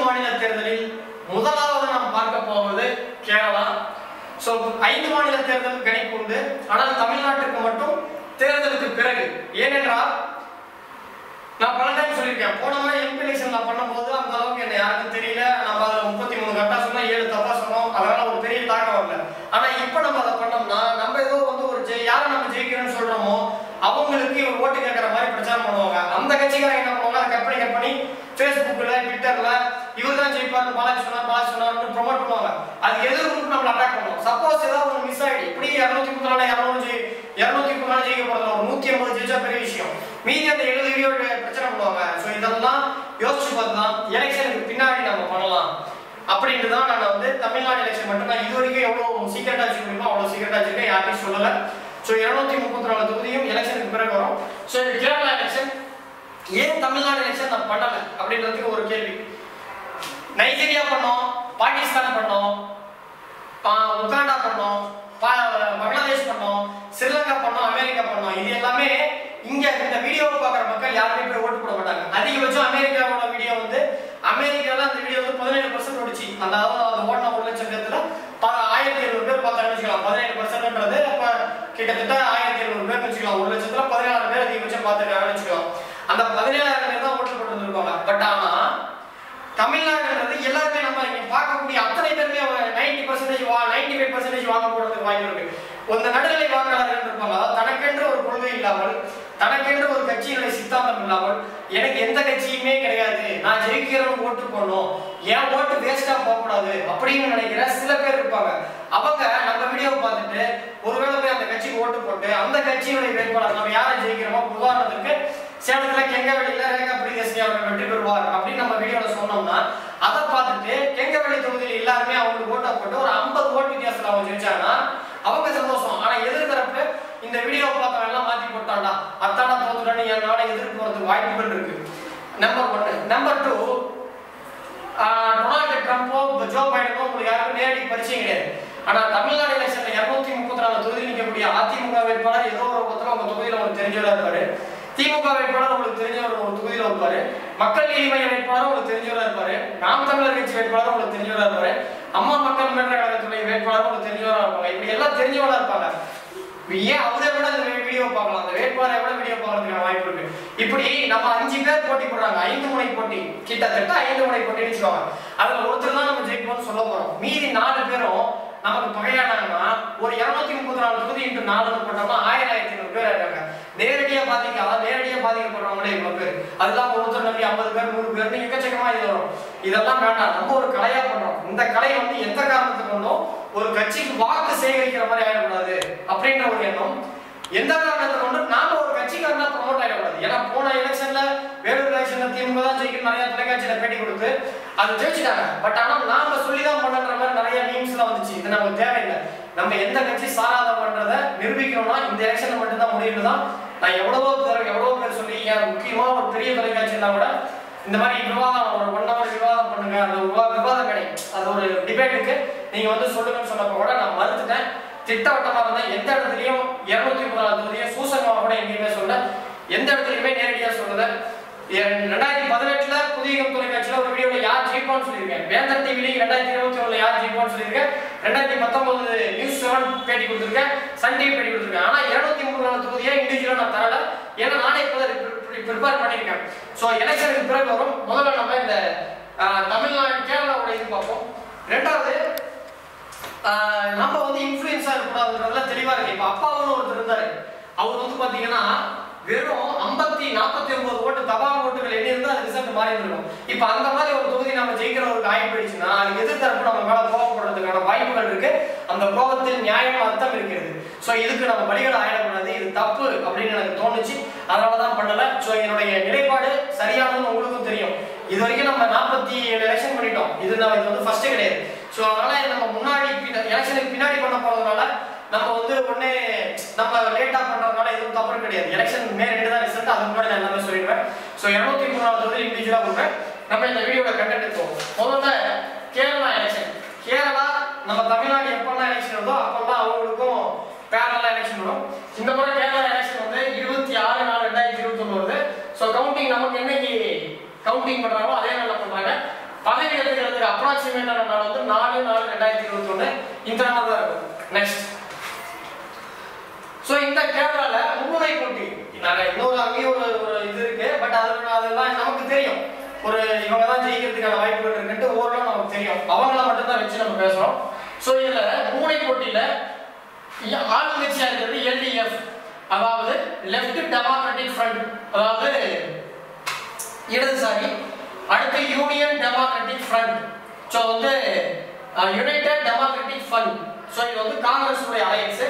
மாநில தேர்தலில் முதலாவது நாம் பார்க்க போவது கேரளா. சோ 5 மாநில தேர்தல் கணிப்பு உண்டு. ஆனால் தமிழ்நாட்டுக்கு மட்டும் தேர்தலுக்கு பிறகு. ஏனென்றால் நான் பல டைம் சொல்லியிருக்கேன், போன முறை எம்பி எலெக்ஷன் நான் பண்ணும்போது அந்த அளவுக்கு என்ன யாருக்கும் தெரியல. நம்ம அதில் 33 கரெக்டா சொன்னா 7 தப்பா சொன்னோம். அதனால ஒரு பெரிய தாக்கம் வரல. ஆனா இப்ப நம்ம அதை பண்ணோம்னா நம்ம ஏதோ வந்து ஒரு யாரை நம்ம ஜெயிக்கிறோம்னு சொல்றோமோ அவங்களுக்கு ஒரு ஓட்டு கேட்கற மாதிரி பிரச்சாரம் பண்ணுவாங்க. அந்த கட்சிக்காரங்க என்ன பண்ணுவாங்க, அதை கட் பண்ணி ஃபேஸ்புக்ல ட்விட்டர்ல இவர் தான் ஜெயிப்பாரு பாலாஜி சொன்னார் ப்ரொமோட் பண்ணுவாங்க. அது எதிர்ப்பு நம்மள அட்டாக் பண்ணுவோம். சப்போஸ் ஏதாவது ஒரு மிஸ் ஆயிடுச்சு, இப்படி 234 200 ஜெயிக்க போறதுல ஒரு 150 ஜெயிச்சா பெரிய விஷயம். மீதி அந்த 70 வீடியோ பிரச்சனை பண்ணுவாங்க. ஸோ இதெல்லாம் யோசிச்சு பார்த்து தான் எலெக்ஷனுக்கு பின்னாடி நம்ம பண்ணலாம் அப்படின்ட்டு தான் நான் வந்து தமிழ்நாடு எலெக்ஷன் மட்டும் நான் இது வரைக்கும் எவ்வளவு சீக்கிரட்டா வச்சுக்க முடியுமோ அவ்வளவு சீக்கிரட்டா வச்சிருக்கேன், யார்ட்டையும் சொல்லல. ஸோ 234 தொகுதியும் எலெக்ஷனுக்கு பிறகு வரும். ஸோ கேரளா எலெக்ஷன் ஏன் தமிழ்நாடு எலெக்ஷன் நான் பண்ணல அப்படின்றதுக்கு ஒரு கேள்வி. நைஜீரியா பண்ணோம், பாகிஸ்தான் பண்ணோம், உகாண்டா பண்ணோம், பங்களாதேஷ் பண்ணோம், ஸ்ரீலங்கா பண்ணோம், அமெரிக்கா பண்ணோம். இது எல்லாமே இங்க இந்த வீடியோவை பார்க்குற மக்கள் யாருமே போய் ஓட்டு போட மாட்டாங்க. அதிகபட்சம் அமெரிக்காவோட வீடியோ வந்து அமெரிக்காவில் அந்த வீடியோ வந்து 17% ஓடிச்சு. அதாவது அது ஓடின 1 லட்சம் பேர்த்துல 1700 பேர் பார்த்தாங்கன்னு வச்சுக்கலாம். 17%ன்றது அப்ப கிட்டத்தட்ட 1700 பேர் வச்சுக்கலாம். 1 லட்சத்துல 16 பேர் அதிகபட்சம் பார்த்துருக்காங்கன்னு வச்சுக்கலாம். அந்த 17,000 பேர் தான் ஓட்டு போட்டு இருப்பாங்க. பட் ஆனா தமிழ்நாடுன்றது எல்லாருமே நம்ம இங்க பார்க்கக்கூடிய அத்தனை பேருமே 90% 95% வாங்க போறதுக்கு வாய்ப்பு இருக்கு. அந்த நடுநிலை வாக்காளர்கள் இருப்பாங்க. அதாவது தனக்கென்று ஒரு கொள்கை இல்லாமல், தனக்கென்று ஒரு கட்சியினுடைய சித்தாந்தம் இல்லாமல், எனக்கு எந்த கட்சியுமே கிடையாது, நான் ஜெயிக்கிறவங்க ஓட்டு போடணும், என் ஓட்டு வேஸ்டா போகக்கூடாது அப்படின்னு நினைக்கிற சில பேர் இருப்பாங்க. அவங்க நம்ம வீடியோவை பார்த்துட்டு ஒருவேளை போய் அந்த கட்சிக்கு ஓட்டு போட்டு அந்த கட்சியினுடைய வேட்பாளர் நம்ம யாரை ஜெயிக்கிறோமோ, உதாரணத்துக்கு சேலத்துல கெங்கவெளியில ரேகா பிரியதர்ஷினி அவர்கள் வெற்றி பெறுவார் அப்படின்னு நம்ம வீடியோல சொன்னோம்னா அதை பார்த்துட்டு கெங்கவெளி தொகுதியில் எல்லாருமே அவங்களுக்கு ஓட்டை போட்டு ஒரு 50 ஓட்டு வித்தியாசத்துல அவங்க ஜெயிச்சாங்கன்னா அவங்க சந்தோஷம். ஆனா எதிர்த்தரப்பு இந்த வீடியோவை பார்த்தவங்க எல்லாம் மாத்தி போட்டாண்டா அத்தாடா தோத்துட்டான்னு என்னால எதிர்ப்பு வரதுக்கு வாய்ப்புகள் இருக்கு. நம்பர் 1. நம்பர் 2, டொனால்டு ட்ரம்ப்போ ஜோ பைடனோ உங்களுக்கு யாருக்கும் நேரடி பரிச்சயம் கிடையாது. ஆனா தமிழ்நாடு எலெக்ஷன்ல 234 தொகுதியில் நிற்கக்கூடிய அதிமுக வேட்பாளர் ஏதோ ஒரு பக்கத்துல உங்க தொகுதியில உங்களுக்கு தெரிஞ்சவரா இருப்பாரு. திமுக வேட்பாளர் உங்களுக்கு தெரிஞ்சவர் ஒரு தொகுதியில இருப்பாரு. மக்கள் நீதி மைய வேட்பாளர் உங்களுக்கு தெரிஞ்சவரா இருப்பாரு. நாம் தமிழர் கட்சி வேட்பாளர் உங்களுக்கு தெரிஞ்சவரா இருப்பாரு. அம்மா மக்கள் முன்னேற்ற கழகத்துடைய வேட்பாளர் உங்களுக்கு தெரிஞ்சவரா இருப்பாங்க. இப்படி எல்லாம் தெரிஞ்சவரா இருப்பாங்க. ஏன் அவரை விட இந்த வீடியோ பார்க்கலாம், அந்த வேட்பாளரை விட வீடியோ பார்க்கறதுக்கான வாய்ப்பு இருக்கு. இப்படி நம்ம 5 பேர் போட்டி போடுறாங்க. 5 முனை போட்டி, கிட்டத்தட்ட 5 முனை போட்டின்னு வச்சுக்கோங்க. அதுல ஒருத்தர் தான் நம்ம ஜெயிப்போம்னு சொல்ல போறோம். மீதி 4 பேரும் நமக்கு பகையானாங்கன்னா ஒரு 234 தொகுதி இன்ட்டு 4 போட்டோம்னா 1000-1500 பேர் இருக்காங்க. நேரடியா பாதிக்கப்படுறவங்களே இவ்வளவு பேர். அதுதான் ஒருத்தர் நம்பி 50 பேர் 100 பேர்னு எக்கச்சக்கமா இது வரும். இதெல்லாம் வேண்டாம், நம்ம ஒரு கலையா பண்றோம். இந்த கலை வந்து எந்த காரணத்துக்கு கொண்டும் ஒரு கட்சிக்கு வாக்கு சேகரிக்கிற மாதிரி ஆயிடக்கூடாது அப்படின்ற ஒரு எண்ணம். எந்த காரணத்தை கொண்டு நாம ஒரு கட்சிக்காரனா ப்ரமோட் ஆயிடக்கூடாது. ஏன்னா போன எலெக்ஷன்ல வேலூர் எலெக்ஷன்ல திமுக தான் ஜெயிக்கணும் நிறைய தொலைக்காட்சியில பேட்டி கொடுத்து அது ஜெயிச்சுட்டாங்க. பட் ஆனா நாம சொல்லிதான் பண்ற மாதிரி நிறைய மீம்ஸ் எல்லாம் வந்துச்சு. இது நமக்கு தேவையில்லை. நம்ம எந்த கட்சி சாராத பண்றதை நிரூபிக்கணும்னா இந்த எலெக்ஷன்ல மட்டும்தான் முடியுதுதான். நான் எவ்வளவோ பேர் சொல்லி முக்கியமா ஒரு பெரிய தொலைக்காட்சியெல்லாம் கூட இந்த மாதிரி விவாதம் ஒரு 1 hour விவாதம் பண்ணுங்க, அந்த விவாத மேடை, அது ஒரு டிபேட்டுக்கு நீங்க வந்து சொல்லுங்கன்னு சொன்னப்ப கூட நான் மறுத்துட்டேன். திட்டவட்டமா இருந்தா எந்த இடத்துலயும் 234 தொகுதியும் சூசகமாக கூட எங்கேயுமே சொல்ல, எந்த இடத்துலயுமே நேரடியா சொல்லல. 2018 புதிய தொலைக்காட்சியில ஒரு வீடியோல யார் ஜெயிப்பான்னு சொல்லியிருக்கேன். வேந்தர் டிவில 2021 யார் ஜெயிப்பான்னு சொல்லியிருக்கேன். 2019 நியூஸ் 7 பேட்டி கொடுத்துருக்கேன், சன் டிவி பேட்டி கொடுத்துருக்கேன். ஆனா 234 தொகுதியா இண்டிவிஜுவலா நான் தரல. ஏன்னா நானே இப்பதான் ப்ரிப்பேர் பண்ணியிருக்கேன். ஸோ எலெக்ஷனுக்கு பிறகு வரும். முதல்ல நம்ம இந்த தமிழ்நாடு கேரளாவோட இது பார்ப்போம். 2வது நம்ம வந்து இன்ஃப்ளூயன்ஸா இருக்கக்கூடாதுன்றதுல தெளிவா இருக்கு. இப்ப அப்பாவுன்னு ஒருத்தர் இருந்தாரு. அவர் வந்து பாத்தீங்கன்னா வெறும் 49 ஓட்டு தபால் ஓட்டுகள் எண்ணி இருந்தா அது ரிசல்ட் மாறி இருக்கும். இப்ப அந்த மாதிரி ஒரு தொகுதி நம்ம ஜெயிக்கிறவருக்கு ஆகி போயிடுச்சுன்னா அது எதிர்த்தரப்பு நம்ம மேல கோபப்படுறதுக்கான வாய்ப்புகள் இருக்கு. அந்த கோபத்தில் நியாயம் அர்த்தம் இருக்கிறது. சோ இதுக்கு நம்ம பலிகள் ஆயிடக்கூடாது, இது தப்பு அப்படின்னு எனக்கு தோணுச்சு. அதனாலதான் பண்ணல. சோ என்னுடைய நிலைப்பாடு சரியானதுன்னு உங்களுக்கும் தெரியும். இது வரைக்கும் நம்ம 47 எலெக்ஷன் பண்ணிட்டோம். இது வந்து ஃபர்ஸ்ட் கிடையாது. சோ அதனால நம்ம முன்னாடி எலெக்ஷனுக்கு பின்னாடி பண்ண போறதுனால நம்ம வந்து ஒண்ணே நம்ம லேட்டா பண்றதுனால எதுவும் தப்பு கிடையாது. எலெக்ஷன் மே 2 தான் ரிசல்ட். அதுக்கு முன்னாடி நான் எல்லாமே சொல்லிடுவேன். சோ 234 தொகுதி இண்டிவிஜுவலா கொடுப்பேன். நம்ம இந்த வீடியோட கண்டென்ட் போவோம். முதல்ல கேரளா எலெக்ஷன். கேரளா நம்ம தமிழ்நாடு எப்பெல்லாம் எலெக்ஷன் வருதோ அப்பெல்லாம் அவங்களுக்கும் பேரலா எலெக்ஷன் வரும். இந்த முறை கேரளா எலெக்ஷன் வந்து 26/4/2021 வருது. சோ கவுண்டிங் நமக்கு என்னைக்கு கவுண்டிங் பண்றாங்களோ அதே நாள்ல பண்றாங்க. பதவி எடுத்துக்கிறதுக்கு அப்ராக்சிமேட்டான நாள் வந்து 4/4/2021 இந்த நாள் தான் இருக்கும். நெக்ஸ்ட் சோ இந்த கேரளால மும்முனை போட்டி நாங்க இன்னொரு அங்கேயும் ஒரு இது இருக்கு. பட் அதெல்லாம் நமக்கு தெரியும். ஒரு இவங்க தான் ஜெயிக்கிறதுக்கான வாய்ப்புகள் இருக்குன்ட்டு ஓரளவு நமக்கு தெரியும். அவங்கள மட்டும் தான் வச்சு நம்ம பேசுறோம். சோ இதுல மும்முனை போட்டியில ஆளுங்கட்சியா இருக்கிறது LDF, அதாவது லெஃப்ட் டெமோக்ராட்டிக் ஃப்ரண்ட், அதாவது இடதுசாரி. அடுத்து யூனியன் டெமோக்ராட்டிக் ஃப்ரண்ட், சோ வந்து யுனைடெட் டெமோக்ராட்டிக் ஃப்ரண்ட். சோ இது வந்து காங்கிரஸ் உடைய அலையன்ஸ்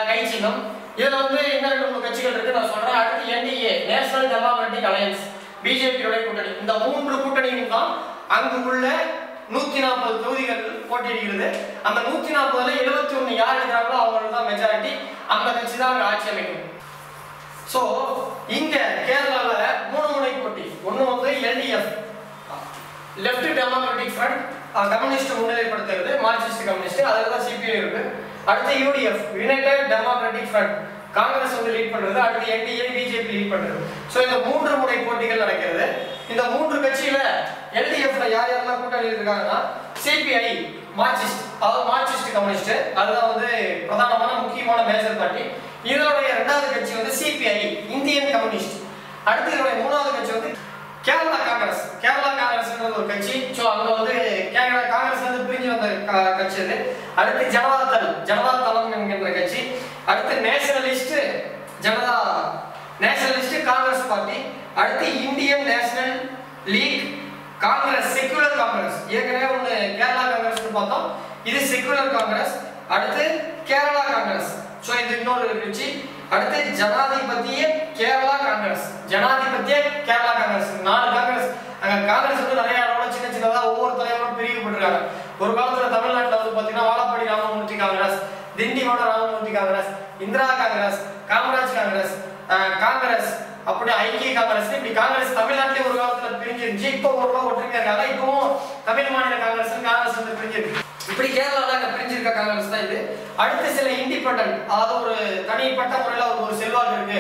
கை சின்னம். இதுல வந்து இன்னும் 2-3 கட்சிகள் இருக்கு நான் சொல்றேன். அடுத்து NDA national democratic alliance, BJP உடைய கூட்டணி. இந்த 3 கூட்டணியும் தான் அங்கு உள்ள 140 தொகுதிகள் போட்டியிடுகிறது. அந்த 140ல 71 யார் எடுக்கிறாங்களோ அவங்களுக்கு தான் மெஜாரிட்டி. அந்த கட்சி தான் அங்க ஆட்சி அமைக்கும். சோ இங்க கேரளால 3 முனை போட்டி. ஒன்னு வந்து LDF left democratic front, communist முன்னிலைப்படுத்துறது, மார்க்சிஸ்ட் கம்யூனிஸ்ட், அதுல தான் CPI இருக்கு. அடுத்து UDF united democratic front, Congress வந்து லீட் பண்றது. அடுத்து NDA பிஜேபி லீட் பண்றது. சோ இந்த 3 முனை போட்டிகள் நடக்கிறது. இந்த 3 கட்சியில LDFல யார் யாரெல்லாம் கூட்டணி இருக்காங்கன்னா CPI மார்க்சிஸ்ட், அதாவது மார்க்சிஸ்ட் கம்யூனிஸ்ட், அதுதான் வந்து பிரதானமான முக்கியமான மேஜர் பார்ட்டி. இதனுடைய 2வது கட்சி வந்து CPI இந்தியன் கம்யூனிஸ்ட். அடுத்து இதனுடைய 3வது கட்சி வந்து கேரளா காங்கிரஸ். கேரளா காங்கிரஸ்ன்றது ஒரு கட்சி. சோ அங்க வந்து காங்கிரஸ் வந்து பிரிஞ்சு வந்த கட்சி அது. அடுத்து ஜனதா தளம் என்கிற கட்சி. அடுத்து நேஷனலிஸ்ட் காங்கிரஸ் பார்ட்டி. அடுத்து Indian national league Congress, secular Congress. ஏற்கனவே ஒன்று கேரளா காங்கிரஸ் பார்த்தோம், இது செக்குலர் காங்கிரஸ். அடுத்து கேரளா காங்கிரஸ், சோ இது இன்னொரு கட்சி. அடுத்து ஜனாதிபத்திய கேரளா காங்கிரஸ், ஜனாதிபத்திய கேரளா காங்கிரஸ். 4 காங்கிரஸ். அங்க காங்கிரஸ் வந்து நிறைய அளவுல சின்ன சின்னதா ஒவ்வொரு தலைவரும் பிரிவுபட்டிருக்காங்க. ஒரு காலத்துல தமிழ்நாட்டுல வந்து பாத்தீங்கன்னா வாழப்பாடி ராமமூர்த்தி காங்கிரஸ், திண்டிவன ராமமூர்த்தி காங்கிரஸ், இந்திரா காங்கிரஸ், காமராஜ் காங்கிரஸ், காங்கிரஸ், அப்படி ஐக்கிய காங்கிரஸ், இப்படி காங்கிரஸ் தமிழ்நாட்டிலே ஒரு காலத்துல பிரிஞ்சிருந்துச்சு. இப்போ ஓரளவு ஒற்றுமையா இருக்காங்க. இப்பவும் தமிழ் மாநில காங்கிரஸ் வந்து பிரிஞ்சிருக்கு. இப்படி கேரளால பிரிஞ்சிருக்க காங்கிரஸ் தான் இது. அடுத்து சில இண்டிபெண்டன்ட், அதாவது ஒரு தனிப்பட்ட முறையில ஒரு செல்வாக்கு இருக்கு,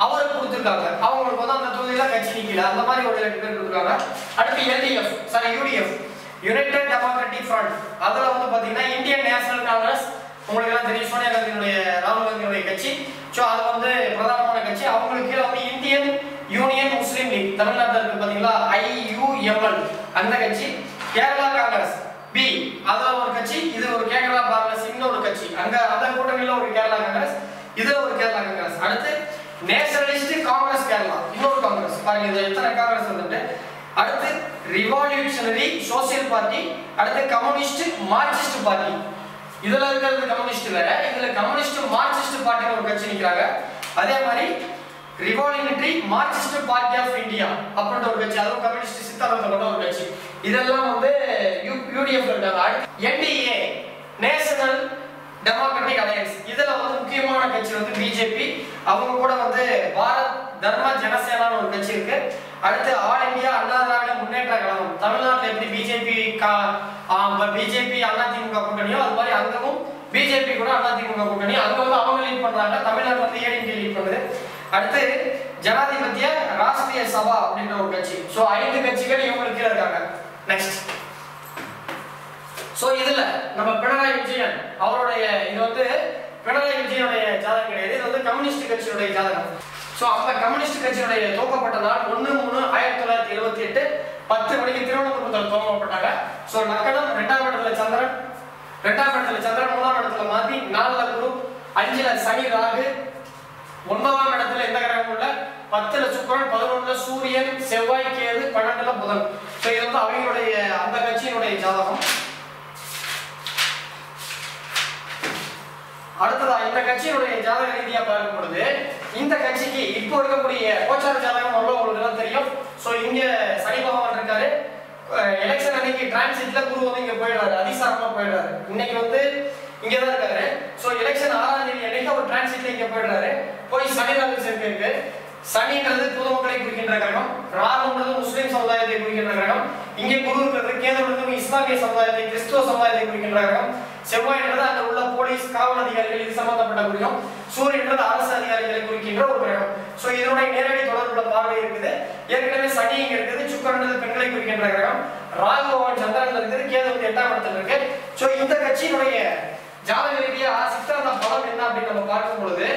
அவருக்கு கொடுத்துருக்காங்க. அவங்களுக்கு வந்து அந்த தொகுதியில கட்சி நிக்கல, அந்த மாதிரி ஒரு 2 பேர் கொடுத்துருக்காங்க. அடுத்து UDF யுனைடெட் டெமோக்ராட்டிக் ஃப்ரண்ட், அதுல வந்து பாத்தீங்கன்னா இந்தியன் நேஷனல் காங்கிரஸ், உங்களுக்கு எல்லாம் தெரியும், சோனியா காந்தியுடைய ராகுல் காந்தியுடைய கட்சி. சோ அது வந்து பிரதானமான கட்சி. அவங்களுக்கு கீழே வந்து இந்தியன் யூனியன் முஸ்லீம் லீக், தமிழ்நாட்டில் இருக்கு பாத்தீங்களா, IUML, அந்த கட்சி. கேரளா காங்கிரஸ் B, அதுல ஒரு கட்சி. இது ஒரு கேரளா காங்கிரஸ், இன்னொரு கட்சி. அங்க அந்த கூட்டணியில ஒரு கேரளா காங்கிரஸ், இதுல ஒரு கேரளா காங்கிரஸ். அடுத்து நேஷனலிஸ்ட் காங்கிரஸ் கேரளா, இன்னொரு காங்கிரஸ். பாருங்க இது எத்தனை காங்கிரஸ் வந்துட்டு. அடுத்து ரிவால்யூஷனரி சோசியல் பார்ட்டி, அடுத்து கம்யூனிஸ்ட் மார்க்சிஸ்ட் பார்ட்டி. இதுல இருக்கிறது கம்யூனிஸ்ட் வேற, இதுல கம்யூனிஸ்ட் மார்க்சிஸ்ட் பார்ட்டின்னு ஒரு கட்சி நிக்கிறாங்க. அதே மாதிரி ரிவால்யூஷனரி மார்க்சிஸ்ட் பார்ட்டி ஆஃப் இந்தியா அப்படின்ற ஒரு கட்சி, அதுவும் கம்யூனிஸ்ட் சித்தாந்தத்தை கொண்ட ஒரு கட்சி. இதெல்லாம் வந்து UDF இருக்காங்க. NDA நேஷனல் டெமோக்ராட்டிக் அலையன்ஸ், இதுல வந்து முக்கியமான கட்சி வந்து பிஜேபி. அவங்க கூட வந்து பாரத் தர்ம ஜனசேனான்னு ஒரு கட்சி இருக்கு. அடுத்து ஆல் இந்தியா அண்ணா திராவிட முன்னேற்ற கழகம், தமிழ்நாட்டில் எப்படி பிஜேபி அதிமுக கூட்டணியோ அது மாதிரி அங்கவும் பிஜேபி கூட அதிமுக கூட்டணி. அங்க வந்து அவங்க லீட் பண்றாங்க, தமிழ்நாட்டில் வந்து ADMK லீட் பண்ணுது. அடுத்து ஜனாதிபத்திய ராஷ்டிரிய சபா அப்படின்ற ஒரு கட்சி. சோ 5 கட்சிகள் இவங்களுக்கு கீழே இருக்காங்க. நெக்ஸ்ட் சோ இதுல நம்ம பினராயி விஜயன் அவருடைய, இது வந்து பினராயி விஜயனுடைய ஜாதகம் கிடையாது, இது வந்து கம்யூனிஸ்ட் கட்சியுடைய ஜாதகம். சோ அந்த கம்யூனிஸ்ட் கட்சியுடைய துவக்கப்பட்ட நாள் 1/3/1978 10 மணிக்கு திருவனந்தபுரத்தில் துவக்கப்பட்டாங்க. சோ லக்னம் 2ஆம் இடத்துல சந்திரன், 3ஆம் இடத்துல மாத்தி, 4ல குரு, 5ல சனி ராகு, 9ஆம் இடத்துல எந்த கிரகம் இல்ல, 10ல சுக்கிரன், 11ல சூரியன், செவ்வாய், கேது, 12ல புதன். சோ இது வந்து அவங்களுடைய அந்த கட்சியினுடைய ஜாதகம். அடுத்ததா இந்த கட்சியினுடைய ஜாதக ரீதியா பார்க்கும் பொழுது இந்த கட்சிக்கு இப்போ இருக்கக்கூடிய கோச்சார ஜாதகம் உங்களுக்கு எல்லாம் தெரியும். சோ இங்க சனி பகவான் இருக்காரு. எலெக்ஷன் அன்னைக்கு டிரான்சிட்ல குரு வந்து இங்க போயிடுறாரு, அதிசாரமா போயிடுறாரு. இன்னைக்கு வந்து இங்கதான் இருக்காரு. சோ எலெக்ஷன் 6ஆம் தேதி அன்னைக்கு ஒரு டிரான்சிட்ல இங்க போயிடுறாரு. போய் சனி ராகு சேர்க்கை இருக்கு. சனின்றது பொதுமக்களை குறிக்கின்ற கிரகம், ராகுன்றது முஸ்லிம் சமுதாயத்தை குறிக்கின்ற கிரகம். இங்கே குரு இருக்கிறது, கேதுன்றது இஸ்லாமிய சமுதாயத்தை கிறிஸ்துவ சமுதாயத்தை குறிக்கின்ற கிரகம். செவ்வாய் என்றது அங்க உள்ள போலீஸ் காவல் அதிகாரிகள் இது சம்பந்தப்பட்ட குறிக்கும். சூரியன் என்றது அரசு அதிகாரிகளை குறிக்கின்ற ஒரு கிரகம். சோ இதனுடைய நேரடி தொடர்புள்ள பார்வை இருக்குது. ஏற்கனவே சனி இங்க இருக்குது. சுக்கிரன் பெண்களை குறிக்கின்ற கிரகம். ராகு பகவான் சந்திரன் இருக்குது. கேது வந்து 8ஆம் இடத்துல இருக்கு. சோ இந்த கட்சியினுடைய ஜாதக ரீதியா சித்தாந்த பலம் என்ன அப்படின்னு நம்ம பார்க்கும் பொழுது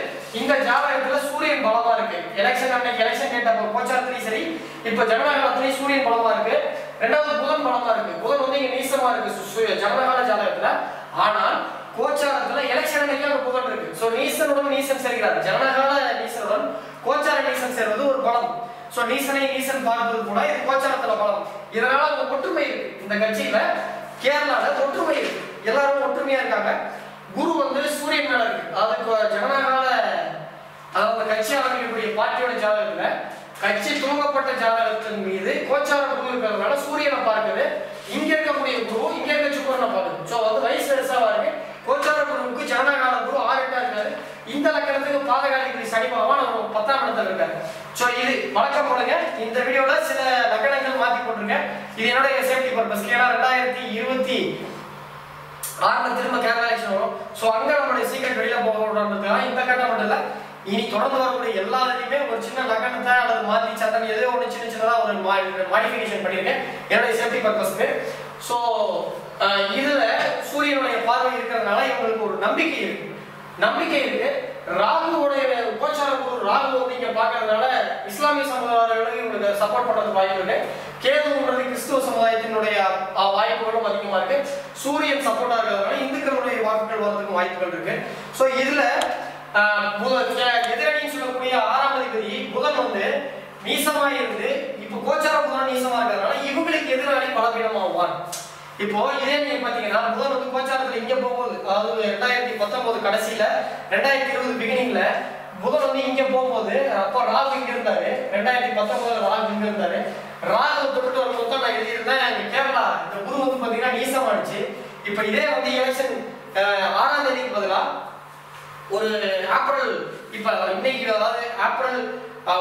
இந்த ஜாதகத்துல சூரியன் பலமா இருக்கு. எலெக்ஷன் அன்னைக்கு எலெக்ஷன் டேட் அப்போ கோச்சாரத்திலையும் சரி, இப்ப ஜனநாயகத்திலையும் சூரியன் பலமா இருக்கு. ரெண்டாவது புதன் பலமா இருக்கு. புதன் வந்து இங்க நீசமா இருக்கு ஜனநாயக ஜாதகத்துல. ஆனால் கோச்சாரத்துல எலெக்ஷன் அன்னைக்கு அங்க புதன் இருக்கு. சோ நீசனுடன் நீசன் சேர்கிறார். ஜனநாயக நீசனுடன் கோச்சார நீசன் சேர்வது ஒரு பலம். சோ நீசனை நீசன் பார்ப்பது கூட இது கோச்சாரத்துல பலம். இதனால அங்க ஒற்றுமை இருக்கு. இந்த கட்சியில கேரளால ஒற்றுமை இருக்கு. எல்லாரும் ஒற்றுமையா இருக்காங்க. குரு வந்து சூரியன் மேல இருக்கு. அதுக்கு ஜனநாயகால அதாவது கட்சி ஆரம்பிக்கக்கூடிய பார்ட்டியோட ஜாதகத்துல கட்சி துவங்கப்பட்ட ஜாதகத்தின் மீது கோச்சார குரு இருக்கிறதுனால சூரியனை பார்க்குது. இங்க இருக்கக்கூடிய குரு இங்க இருக்க சுக்கிரனை பார்க்குது. சோ வந்து வயசு பெருசாவா இருக்கு. கோச்சார குருவுக்கு ஜனநாயகால குரு 6 இருக்காரு. இந்த லக்கணத்துக்கு பாதகாதிபதி சனி பகவான் அவர் 10ஆம் இடத்துல இருக்காரு. சோ இது வழக்கம் போலங்க இந்த வீடியோல சில லக்கணங்கள் மாத்தி போட்டிருக்கேன். இது என்னோட சேஃப்டி பர்பஸ். ஏன்னா 2026 திரும்ப கேரளா எலெக்ஷன் வரும். சோ அங்க நம்மளுடைய சீக்கிரம் வெளியில போகணும்ன்றதுக்காக இந்த கட்டம் மட்டும் இல்ல, இனி தொடர்ந்து வரக்கூடிய எல்லா இதுலையுமே ஒரு சின்ன லக்கணத்தை அல்லது மாத்தி சட்டம் ஏதோ ஒன்று சின்ன சின்னதா ஒரு மாடிஃபிகேஷன் பண்ணியிருக்கேன் என்னுடைய சேஃப்டி பர்பஸ்க்கு. சோ இதுல சூரியனுடைய பார்வை இருக்கிறதுனால இவங்களுக்கு ஒரு நம்பிக்கை இருக்கு. ராகுவோடைய கோச்சார குரு ராகு வந்து இங்க பாக்குறதுனால இஸ்லாமிய சமுதாயங்களுக்கு இவங்களுக்கு சப்போர்ட் பண்றதுக்கு வாய்ப்பு இருக்கு. கேதுன்றது கிறிஸ்துவ சமுதாயத்தினுடைய வாய்ப்புகளும் அதிகமா இருக்கு. சூரியன் சப்போர்ட்டா இருக்கிறதுனால இந்துக்களுடைய வாக்குகள் வரதுக்கு வாய்ப்புகள் இருக்கு. சோ இதுல எதிரணின்னு சொல்லக்கூடிய 6ஆம் அதிபதி புதன் வந்து நீசமா இருந்து இப்ப கோச்சார புதன் நீசமா இருக்கிறதுனால இவங்களுக்கு எதிராளி பலவீனமாவான். இப்போ இதே நீங்க பாத்தீங்கன்னா புதன் வந்து கோச்சாரத்துல இங்க போகும்போது அதாவது 2019 கடைசியில 2020 பிகினிங்ல புதன் வந்து இங்க போகும்போது அப்போ ராகு இங்க இருந்தாரு. 2019 ராகு இங்க இருந்தாரு. ராகு தொட்டு வரும்போது நான் எழுதியிருந்தேன் கேரளா இந்த குரு வந்து பாத்தீங்கன்னா நீசமாடுச்சு. இப்ப இதே வந்து எலெக்ஷன் 6ஆம் தேதிக்கு பதிலா ஒரு ஏப்ரல் இப்ப இன்னைக்கு அதாவது ஏப்ரல்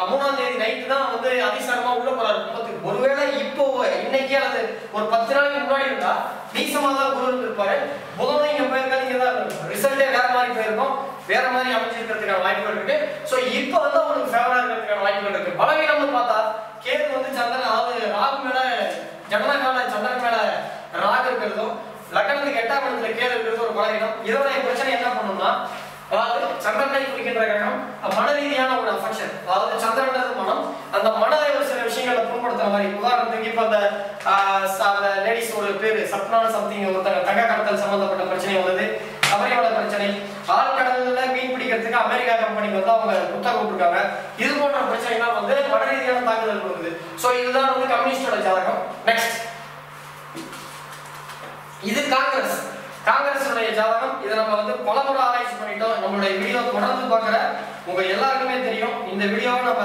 3ஆம் தேதி நைட்டு தான் வந்து அதிசாரமா உள்ள போறாரு கும்பத்துக்கு. ஒருவேளை இப்போ இன்னைக்கு அல்லது ஒரு 10 நாளைக்கு முன்னாடி இருந்தா நீசமா தான் குரு இருப்பாரு. புதனும் இங்க போயிருக்காது. இங்க தான் ரிசல்ட்டே வேற மாதிரி போயிருக்கும். வேற மாதிரி அமைஞ்சிருக்கிறதுக்கான வாய்ப்புகள் இருக்கு. சோ இப்போ வந்து அவங்களுக்கு ஃபேவரா இருக்கிறதுக்கான வாய்ப்புகள் இருக்கு. பலவீனம்னு பார்த்தா கேது வந்து சந்திரன் அதாவது ராகு மேல ஜனநாயகால சந்திரன் மேல ராகு இருக்கிறதும் லக்னத்துக்கு 8ஆம் இடத்துல கேது இருக்கிறது ஒரு பலவீனம். இதோட பிரச்சனை என்ன பண்ணணும்னா அதாவது சந்திரனை குறிக்கின்ற கிரகம் மன ரீதியான ஒரு அஃபெக்ஷன். அதாவது சந்திரன்றது மனம். அந்த மனதை ஒரு சில விஷயங்களை புண்படுத்துற மாதிரி உதாரணத்துக்கு இப்ப அந்த லேடிஸ் ஒரு பேரு சப்னா சம்திங் ஒருத்தங்க தங்க கடத்தல் சம்பந்தப்பட்ட பிரச்சனை வந்தது. சபரிமலை பிரச்சனை, ஆழ்கடல்ல மீன் பிடிக்கிறதுக்கு அமெரிக்கா கம்பெனிக்கு வந்து அவங்க புத்தகம் கொடுத்துருக்காங்க. இது போன்ற பிரச்சனைலாம் வந்து மன ரீதியான தாக்குதல் கொடுக்குது. சோ இதுதான் வந்து கம்யூனிஸ்டோட ஜாதகம். நெக்ஸ்ட் இது காங்கிரஸுடைய ஜாதகம். இதை நம்ம வந்து பலமுறை ஆராய்ச்சி பண்ணிட்டோம். நம்மளுடைய வீடியோ தொடர்ந்து பார்க்குற உங்க எல்லாருக்குமே தெரியும். இந்த வீடியோவை நம்ம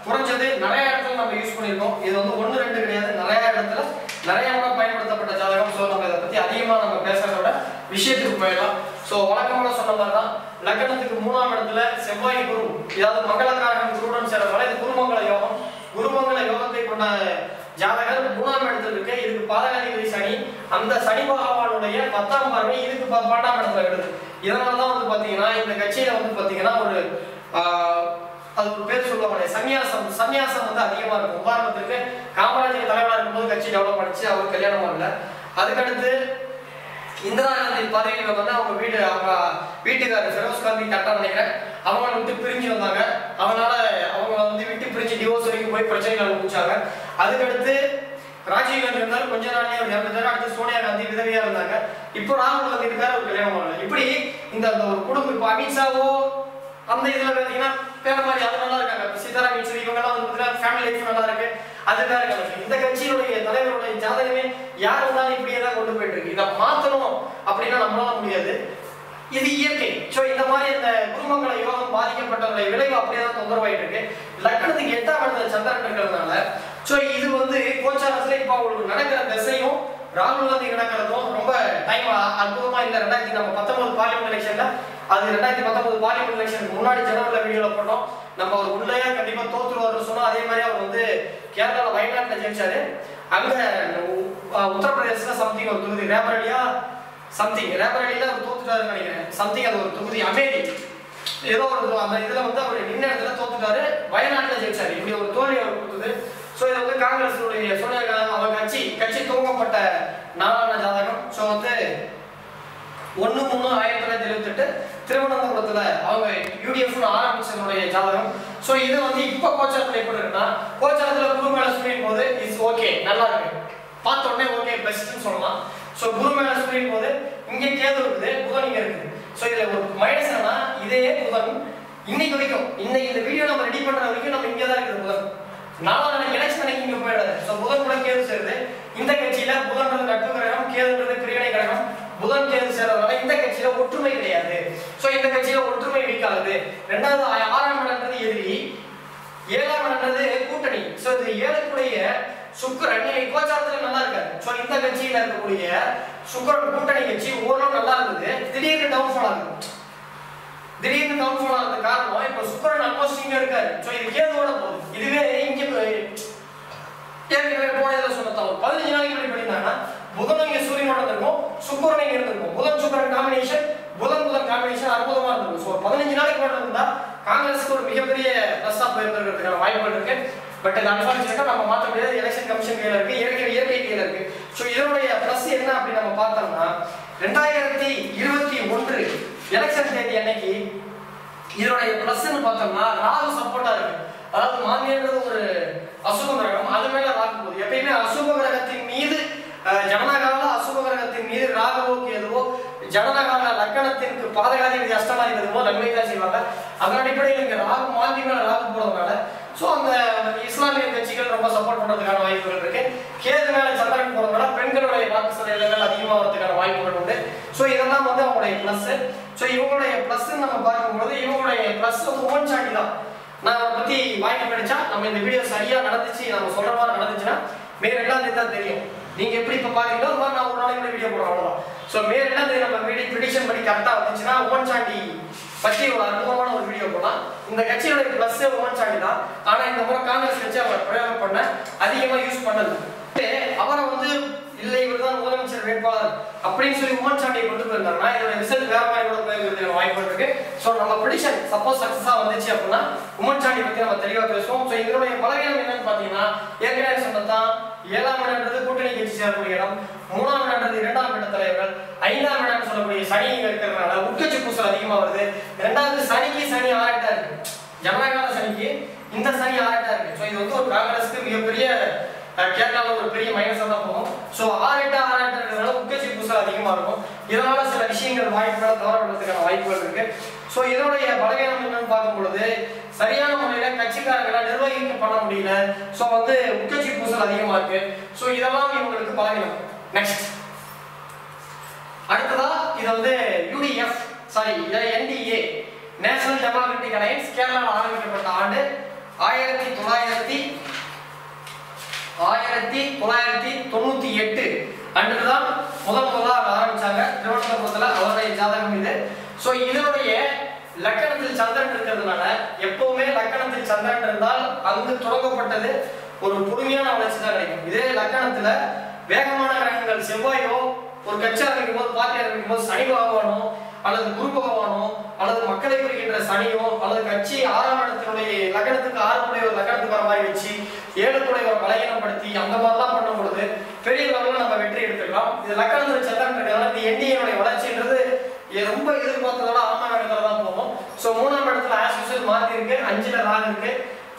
குறைஞ்சது நிறைய இடத்துல நம்ம யூஸ் பண்ணியிருக்கோம். இது வந்து 1 2 கிடையாது, நிறைய இடத்துல நிறைய முறை பயன்படுத்தப்பட்ட ஜாதகம். ஸோ நம்ம இதை பத்தி அதிகமாக நம்ம பேசுறதோட விஷயத்துக்கு போயிடலாம். ஸோ வழக்கமாக சொன்ன மாதிரி தான் லக்னத்துக்கு 3ஆம் இடத்துல செவ்வாய் குரு ஏதாவது மங்களக்காரகன் குருடன் சேர்றதுனால இது குருமங்கள யோகம். குருமங்கள யோகத்தை கொண்ட ஜாதகர் 3ஆம் இடத்துல இருக்கு. இதுக்கு பாதகாதிபதி சனி. அந்த சனி பகவானுடைய 10ஆம் பார்வை இதுக்கு 12ஆம் இடத்துல இருக்குது. இதனாலதான் வந்து பாத்தீங்கன்னா இந்த கட்சியில வந்து பாத்தீங்கன்னா ஒரு அது ஒரு பேர் சொல்லுவாங்க சன்னியாசம் வந்து அதிகமா இருக்கும். உதாரணத்துக்கு காமராஜர் தலைவராக இருக்கும்போது கட்சி டெவலப் பண்ணிச்சு, அவருக்கு கல்யாணம் பண்ணல. அதுக்கடுத்து இந்திரா காந்தி பதவியில வந்து அவங்க வீட்டுக்காரர் ஃபெரோஸ் காந்தி கட்ட நினைக்கிறேன் அவங்களை விட்டு பிரிஞ்சு வந்தாங்க. அதனால அவங்க வந்து விட்டு பிரிஞ்சு டிவோர்ஸ் வரைக்கும் போய் பிரச்சனைகள் அனுபவிச்சாங்க. அதுக்கடுத்து ராஜீவ் காந்தி இருந்தாலும் கொஞ்ச நாளே அவர் இறந்துட்டாரு. அடுத்து சோனியா காந்தி விதவியா இருந்தாங்க. இப்போ ராகுல் காந்தி இருக்காரு, ஒரு கல்யாணம் பண்ணல. இப்படி இந்த ஒரு குடும்பம் இப்போ அமித்ஷாவோ அந்த இதுல பாத்தீங்கன்னா வேற மாதிரி அது நல்லா இருக்காங்க. சீதாராம் யெச்சூரி இவங்கெல்லாம் வந்து பாத்தீங்கன்னா ஃபேமிலி லைஃப் நல்லா இருக்கு. அது வேற கணக்கு. இந்த கட்சியினுடைய தலைவருடைய ஜாதகமே யார் வந்தாலும் இப்படியே தான் கொண்டு போயிட்டு இருக்கு. இதை மாத்தணும் அப்படின்னா நம்மளால முடியாது. இது இயற்கை. சோ இந்த மாதிரி இந்த குருமங்கள யோகம் பாதிக்கப்பட்டவருடைய விளைவு அப்படியே தான் தொந்தரவாயிட்டு இருக்கு. லக்னத்துக்கு 8ஆம் இடத்துல சந்திரன் இருக்கிறதுனால சோ இது வந்து கோச்சாரத்துல இப்ப அவங்களுக்கு நடக்கிற திசையும் ராகுல் காந்தி நடக்கிறதும் ரொம்ப டைம் அற்புதமா இல்ல. 2019 பார்லிமெண்ட் எலெக்ஷன்ல அது 2019 பார்லிமெண்ட் எலெக்ஷனுக்கு முன்னாடி ஜனவரில வீடியோல போட்டோம். நம்ம அவர் உள்ளே கண்டிப்பா தோத்துருவாருன்னு சொன்னா அதே மாதிரி அவர் வந்து கேரளாவில் வயநாட்டில் ஜெயிச்சாரு. அங்க உத்தரப்பிரதேசத்துல சம்திங் ஒரு தொகுதி ரேபரேலியா ரேபரேலியில அவர் தோத்துட்டாருன்னு நினைக்கிறேன். சம்திங் அது ஒரு தொகுதி அமேதி ஏதோ ஒரு அந்த இதுல வந்து அவர் நின்ன இடத்துல தோத்துட்டாரு, வயநாட்டில் ஜெயிச்சாரு. இப்படி ஒரு தோல்வி அவர் கொடுத்தது. ஸோ இது வந்து காங்கிரஸுடைய சோனியா காந்தி அவர் கட்சி துவங்கப்பட்ட நாளான ஜாதகம். ஸோ வந்து 1/3/1978 திருவனந்தபுரத்துல அவங்க யூடிஎஃப் ஆரம்பிச்சதுடைய ஜாதகம். ஸோ இது வந்து இப்ப கோச்சாரத்தில் எப்படி இருக்குன்னா, கோச்சாரத்துல குரு மேல சுழியும் போது இஸ் ஓகே, நல்லா இருக்கு, பார்த்த உடனே ஓகே பெஸ்ட்னு சொல்லலாம். ஸோ குரு மேல சுழியும் போது இங்க கேது இருக்குது, புதன் இங்க இருக்குது. ஸோ இதுல ஒரு மைனஸ் என்னன்னா, இதே புதன் இன்னைக்கு வரைக்கும் இந்த வீடியோ நம்ம ரெடி பண்ற வரைக்கும் நம்ம இங்கே தான் இருக்குது புதன். நாளான எலெக்ஷன் அன்னைக்கு இங்க போயிடாது. ஸோ புதன் கூட கேது சேருது. இந்த கட்சியில புதன்றது நட்பு கிரகம், கேதுன்றது பிரிவினை கிரகம். புதன் கேது சேர்றதுனால இந்த கட்சியில ஒற்றுமை கிடையாது. ஸோ இந்த கட்சியில ஒற்றுமை வீக்காகுது. ரெண்டாவது 6ஆம் இடம்ன்றது எதிரி, 7ஆம் இடம்ன்றது கூட்டணி. ஸோ இது 7க்குடைய சுக்கிரன் இன்னைக்கு கோச்சாரத்துல நல்லா இருக்காரு. ஸோ இந்த கட்சியில இருக்கக்கூடிய சுக்கிரன் கூட்டணி கட்சி ஓரளவு நல்லா இருந்தது, திடீர்னு டவுன்ஃபால் ஆகுது. திடீர்னு டவுன்ஃபால் ஆகிறது காரணம் இப்போ சுக்கிரன் ஆல்மோஸ்ட் இங்க இருக்காரு. ஸோ இது கேதுவோட போகுது. இதுவே இங்க ஏற்கனவே போன இதில் சொன்னோம் 15 நாளைக்கு முன்னாடி பண்ணியிருந்தாங்கன்னா புதன் இங்க சூரியனோட இருக்கும், சுக்கிரன் இங்க இருந்திருக்கும். புதன் சுக்கிரன் காம்பினேஷன், புதன் காம்பினேஷன் அற்புதமா இருந்திருக்கும். ஸோ 15 நாளைக்கு முன்னாடி இருந்தா காங்கிரஸுக்கு ஒரு மிகப்பெரிய பிளஸ் ஆஃப் இருந்திருக்கிறதுக்கான வாய்ப்புகள் இருக்கு. பட் அது அன்பார்ச்சுனேட்டா நம்ம மாற்ற முடியாது. எலெக்ஷன் கமிஷன் கையில இருக்கு, இயற்கை கையில இருக்கு. ஸோ இதனுடைய பிளஸ் என்ன அப்படின்னு நம்ம பார்த்தோம்னா, 2021 எலெக்ஷன் தேதி அன்னைக்கு இதனுடைய பிளஸ்ன்னு பார்த்தோம்னா ராகு சப்போர்ட்டா இருக்கு. அதாவது மாந்தியன்றது ஒரு அசுப கிரகம், அது மேல ராகு போகுது. எப்பயுமே அசுப கிரகத்தின் மீது ஜனனகால அசுப கிரகத்தின் மீது ராகுவோ கேதுவோ ஜனனகால லக்கணத்திற்கு பாதகாதிபதி அஷ்டமாதிபதிவோ நன்மை தான் செய்வாங்க. அதன் அடிப்படையில் இங்க ராகு மாந்தி மேல ராகு போறதுனால ஸோ அந்த இஸ்லாமிய கட்சிகள் ரொம்ப சப்போர்ட் பண்றதுக்கான வாய்ப்புகள் இருக்கு. கேது மேல சந்திரன் போறதுனால பெண்களுடைய வாக்கு சதவீதங்கள் அதிகமாகிறதுக்கான வாய்ப்புகள் உண்டு. ஸோ இதெல்லாம் வந்து அவங்களுடைய பிளஸ். ஸோ இவங்களுடைய பிளஸ் நம்ம பார்க்கும்போது இவங்களுடைய பிளஸ் வந்து உமன் சாண்டி தான். நான் அதை பத்தி வாய்ப்பு கிடைச்சா நம்ம இந்த வீடியோ சரியா நடந்துச்சு, நம்ம சொல்ற மாதிரி நடந்துச்சுன்னா மே 2ஆம் தேதி தான் தெரியும். நீங்க எப்படி இப்ப பாத்தீங்களோ அது மாதிரி நான் ஒரு நாளைக்கு வீடியோ போடுறேன், அவ்வளவுதான். ஸோ மே 2ஆம் தேதி நம்ம வீடியோ ப்ரிடிக்ஷன் பண்ணி கரெக்டா வந்துச்சுன்னா உமன் சாண்டி பற்றி ஒரு அற்புதமான ஒரு வீடியோ போடலாம். இந்த கட்சியோட பிளஸ் உமன் சாண்டி தான். ஆனா இந்த முறை காங்கிரஸ் கட்சி அவர் பிரயோகம் பண்ண அதிகமா யூஸ் பண்ணல. அவரை வந்து இல்லை இவர்தான் முதலமைச்சர் வேட்பாளர் அப்படின்னு சொல்லி உமன் சாண்டியை கொண்டு போயிருந்தாங்கன்னா இதோட ரிசல்ட் வேற மாதிரி கூட போயிருக்கிறதுக்கு வாய்ப்பு இருக்கு. ஸோ நம்ம ப்ரெடிக்ஷன் சப்போஸ் சக்சஸா வந்துச்சு அப்படின்னா உமன் சாண்டி பத்தி நம்ம தெளிவா பேசுவோம். ஸோ இதனுடைய பலவீனம் என்னன்னு பாத்தீங்கன்னா, ஏற்கனவே சொன்னதான் 7ஆம் இடம்ன்றது கூட்டணி கட்சி சேரக்கூடிய இடம், 3ஆம் இடம்ன்றது 2ஆம் கட்ட தலைவர்கள், 5ஆம் இடம் சொல்லக்கூடிய சனி இருக்கிறதுனால உட்கட்சி பூசல் அதிகமா வருது. 2வது சனிக்கு சனி ஆரட்டா இருக்கு, ஜனநாயக சனிக்கு இந்த சனி ஆரட்டா இருக்கு. ஸோ இது வந்து ஒரு காங்கிரஸுக்கு மிகப்பெரிய கேரளாவில் ஒரு பெரிய மைனஸா தான் போகும். ஸோ ஆரட்டா உட்கட்சி பூசல் அதிகமா இருக்கும். இதனால சில விஷயங்கள் வாய்ப்புகளை தவற விடுறதுக்கான வாய்ப்புகள் இருக்கு. ஸோ இதனுடைய பலவீனம் என்னன்னு பார்க்கும் பொழுது சரியான முறையில கட்சிக்காரர்களை நிர்வகிக்க பண்ண முடியல. ஸோ வந்து உட்கட்சி பூசல் அதிகமா இருக்கு. ஸோ இதெல்லாம் இவங்களுக்கு பலவீனம். நெக்ஸ்ட் அடுத்ததா இது வந்து UDF NDA national democratic alliance கேரளாவில் ஆரம்பிக்கப்பட்ட ஆண்டு 1998 அன்றுதான் முதலாக ஆரம்பிச்சாங்க திருவனந்தபுரத்துல. அவருடைய ஜாதகம் இது. ஸோ இதனுடைய லக்கணத்தில் சந்திரன் இருக்கிறதுனால எப்பவுமே லக்கணத்தில் சந்திரன் இருந்தால் அங்கு தொடங்கப்பட்டது ஒரு பொறுமையான வளர்ச்சி தான் கிடைக்கும். இதே லக்கணத்துல வேகமான கிரகங்கள் செவ்வாயோ ஒரு கட்சி ஆரம்பிக்கும் போது பார்ட்டி ஆரம்பிக்கும் போது சனி பகவானோ அல்லது குரு பகவானோ அல்லது மக்களை குறிக்கின்ற சனியோ அல்லது கட்சி 6ஆம் இடத்தினுடைய லக்கணத்துக்கு 6 ஒரு லக்கணத்துக்கு வர மாதிரி வச்சு 7 ஒரு பலகீனப்படுத்தி அந்த மாதிரிலாம் பண்ணும் பொழுது பெரிய லெவலில் நம்ம வெற்றி எடுத்துக்கலாம். இது லக்கணத்தில் சந்திரன் இருக்கிறதுனால இந்த என்டிஏனுடைய வளர்ச்சின்றது ரொம்ப எதிர்பார்த்ததோட 6ஆம் இடத்துல தான் போகும். ஸோ 3ஆம் இடத்துல ஆஸ் யூசுவல் மாற்றி இருக்கு, 5ல் ராகு இருக்கு.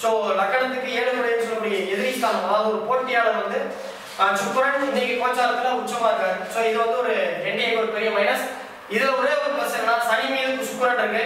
ஸோ லக்கணத்துக்கு 7 சொல்லக்கூடிய எதிரி ஸ்தானம், அதாவது ஒரு போட்டியாளர் வந்து சுக்கிரன் இன்னைக்கு கோச்சாரத்துல உச்சமா இருக்காரு. ஸோ இது வந்து ஒரு என்டிஏக்கு ஒரு பெரிய மைனஸ். இதுல ஒரே ஒரு பிளஸ் என்ன, சனி மீது சுக்கிரன் இருக்கு,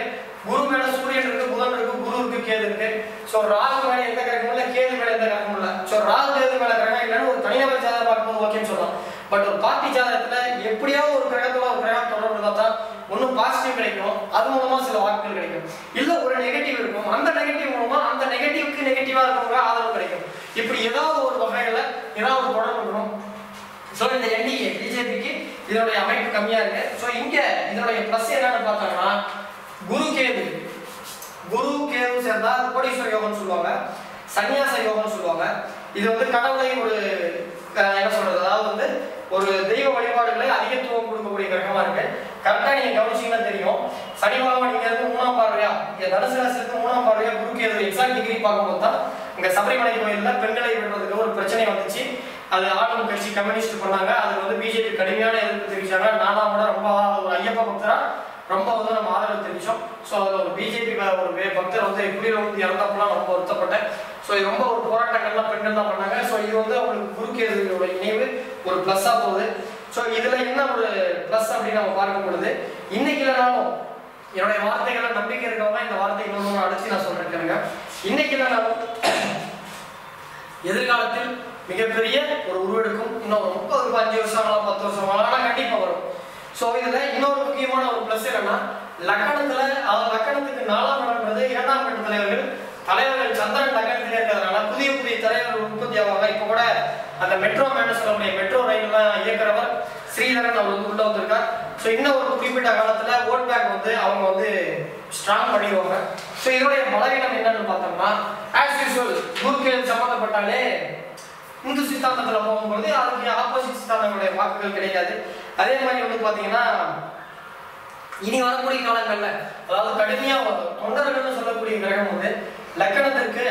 குரு மேல சூரியன் இருக்கு, புதன் இருக்கு, குரு இருக்கு, கேது இருக்கு. ஸோ ராகு மேல எந்த கிரகமும் இல்லை, கேது மேல எந்த கிரகமும் இல்லை. ஸோ ராகு கேது மேல கிரகம் இல்லைன்னு ஒரு தனிநபர் ஜாதகம் பார்க்கும்போது ஓகேன்னு சொல்லலாம். பட் ஒரு பார்ட்டி ஜாதகத்துல எப்படியாவது ஒரு கிரகத்தோட ஒரு கிரகம் தொடர்பு இருந்தா தான் ஒன்னும் பாசிட்டிவ் கிடைக்கும், அது மூலமா சில வாக்குகள் கிடைக்கும். இல்ல ஒரு நெகட்டிவ் இருக்கும், அந்த நெகட்டிவ் மூலமா அந்த நெகட்டிவ்க்கு நெகட்டிவா இருக்கவங்க ஆதரவு கிடைக்கும். இப்படி ஏதாவது ஒரு வகையில ஏதாவது ஒரு தொடர்பு இருக்கணும். ஸோ இந்த என்டிஏ பிஜேபிக்கு இதனுடைய அமைப்பு கம்மியா இருக்கு. ஸோ இங்க இதனுடைய பிளஸ் என்னன்னு பார்த்தோம்னா குரு கேது குரு கேது சேர்ந்தா கோடீஸ்வர யோகம்னு சொல்லுவாங்க, சன்னியாச யோகம்னு சொல்லுவாங்க. இது வந்து கடவுளை ஒரு என்ன சொல்றது, அதாவது வந்து ஒரு தெய்வ வழிபாடுகளை அதிகத்துவம் கொடுக்கக்கூடிய கிரகமா இருக்கு. கரெக்டா நீங்க கவனிச்சீங்கன்னா தெரியும். சனி பகவான் இங்க இருந்து 3ஆம் பார்வையா, இங்க தனுசு ராசிக்கு 3ஆம் பார்வையா குரு கேது எக்ஸாக்ட் டிகிரி பார்க்கும்போது தான் இங்க சபரிமலை கோயில்ல பெண்களை வெட்டுறதுக்கு ஒரு பிரச்சனை வந்துச்சு. அது ஆளும் கட்சி கம்யூனிஸ்ட் பண்ணாங்க. அது வந்து பிஜேபி கடுமையான எதிர்ப்பு தெரிவிச்சாங்க. நானா கூட ரொம்ப ஒரு ஐயப்ப பக்தரா ரொம்ப வந்து நம்ம ஆதரவு தெரிவிச்சோம். ஸோ அதில் ஒரு பிஜேபி ஒரு பக்தர் வந்து எப்படி வந்து இறந்தப்பெல்லாம் ரொம்ப வருத்தப்பட்டேன். ஸோ இது ரொம்ப ஒரு போராட்டங்கள்லாம் பெண்கள் தான் பண்ணாங்க. ஸோ இது வந்து அவங்களுக்கு குருக்கேதுவோட இணைவு ஒரு ப்ளஸ்ஸாக போகுது. ஸோ இதில் என்ன ஒரு ப்ளஸ் அப்படின்னு நம்ம பார்க்கும் பொழுது, இன்னைக்கு இல்லைனாலும் என்னுடைய வார்த்தைகளை நம்பிக்கை இருக்கவங்க இந்த வார்த்தை இன்னொன்று அழைச்சி நான் சொல்றேன். இன்னைக்கு இல்லைனாலும் எதிர்காலத்தில் மிகப்பெரிய ஒரு உருவெடுக்கும். இன்னும் 30 5 வருஷம் ஆகலாம், 10 வருஷம் ஆகலாம், கண்டிப்பாக வரும். ஸோ இதுல இன்னொரு முக்கியமான ஒரு பிளஸ் என்னன்னா, லக்கணத்துல லக்கணத்துக்கு 4ஆம் இடம்ன்றது 2ஆம் கட்ட தலைவர்கள் சந்திரன் லக்கணத்திலே இருக்கிறதுனால புதிய புதிய தலைவர்கள் உற்பத்தி ஆவாங்க. இப்போ கூட அந்த மெட்ரோ மேன் சொல்லக்கூடிய மெட்ரோ ரயில்லாம் இயக்குறவர் ஸ்ரீதரன் அவர் வந்து உள்ள வந்திருக்கார். ஸோ இன்னும் ஒரு குறிப்பிட்ட காலத்துல ஓட் பேங்க் வந்து அவங்க வந்து ஸ்ட்ராங் பண்ணிடுவாங்க. ஸோ இதோடைய பலவீனம் என்னன்னு பார்த்தோம்னா, ஆஸ் யூஸ்வல் குருக்கேது சம்பந்தப்பட்டாலே இந்து சித்தாந்தத்துல போகும்போது அதுக்கு ஆப்போசிட் சித்தாந்தங்களுடைய வாக்குகள் கிடைக்காது. அதே மாதிரி வந்து பாத்தீங்கன்னா இனி வரக்கூடிய காலங்கள்ல அதாவது கடுமையா தொண்டர்கள்னு சொல்லக்கூடிய கிரகம் வந்து லக்கணத்திற்கு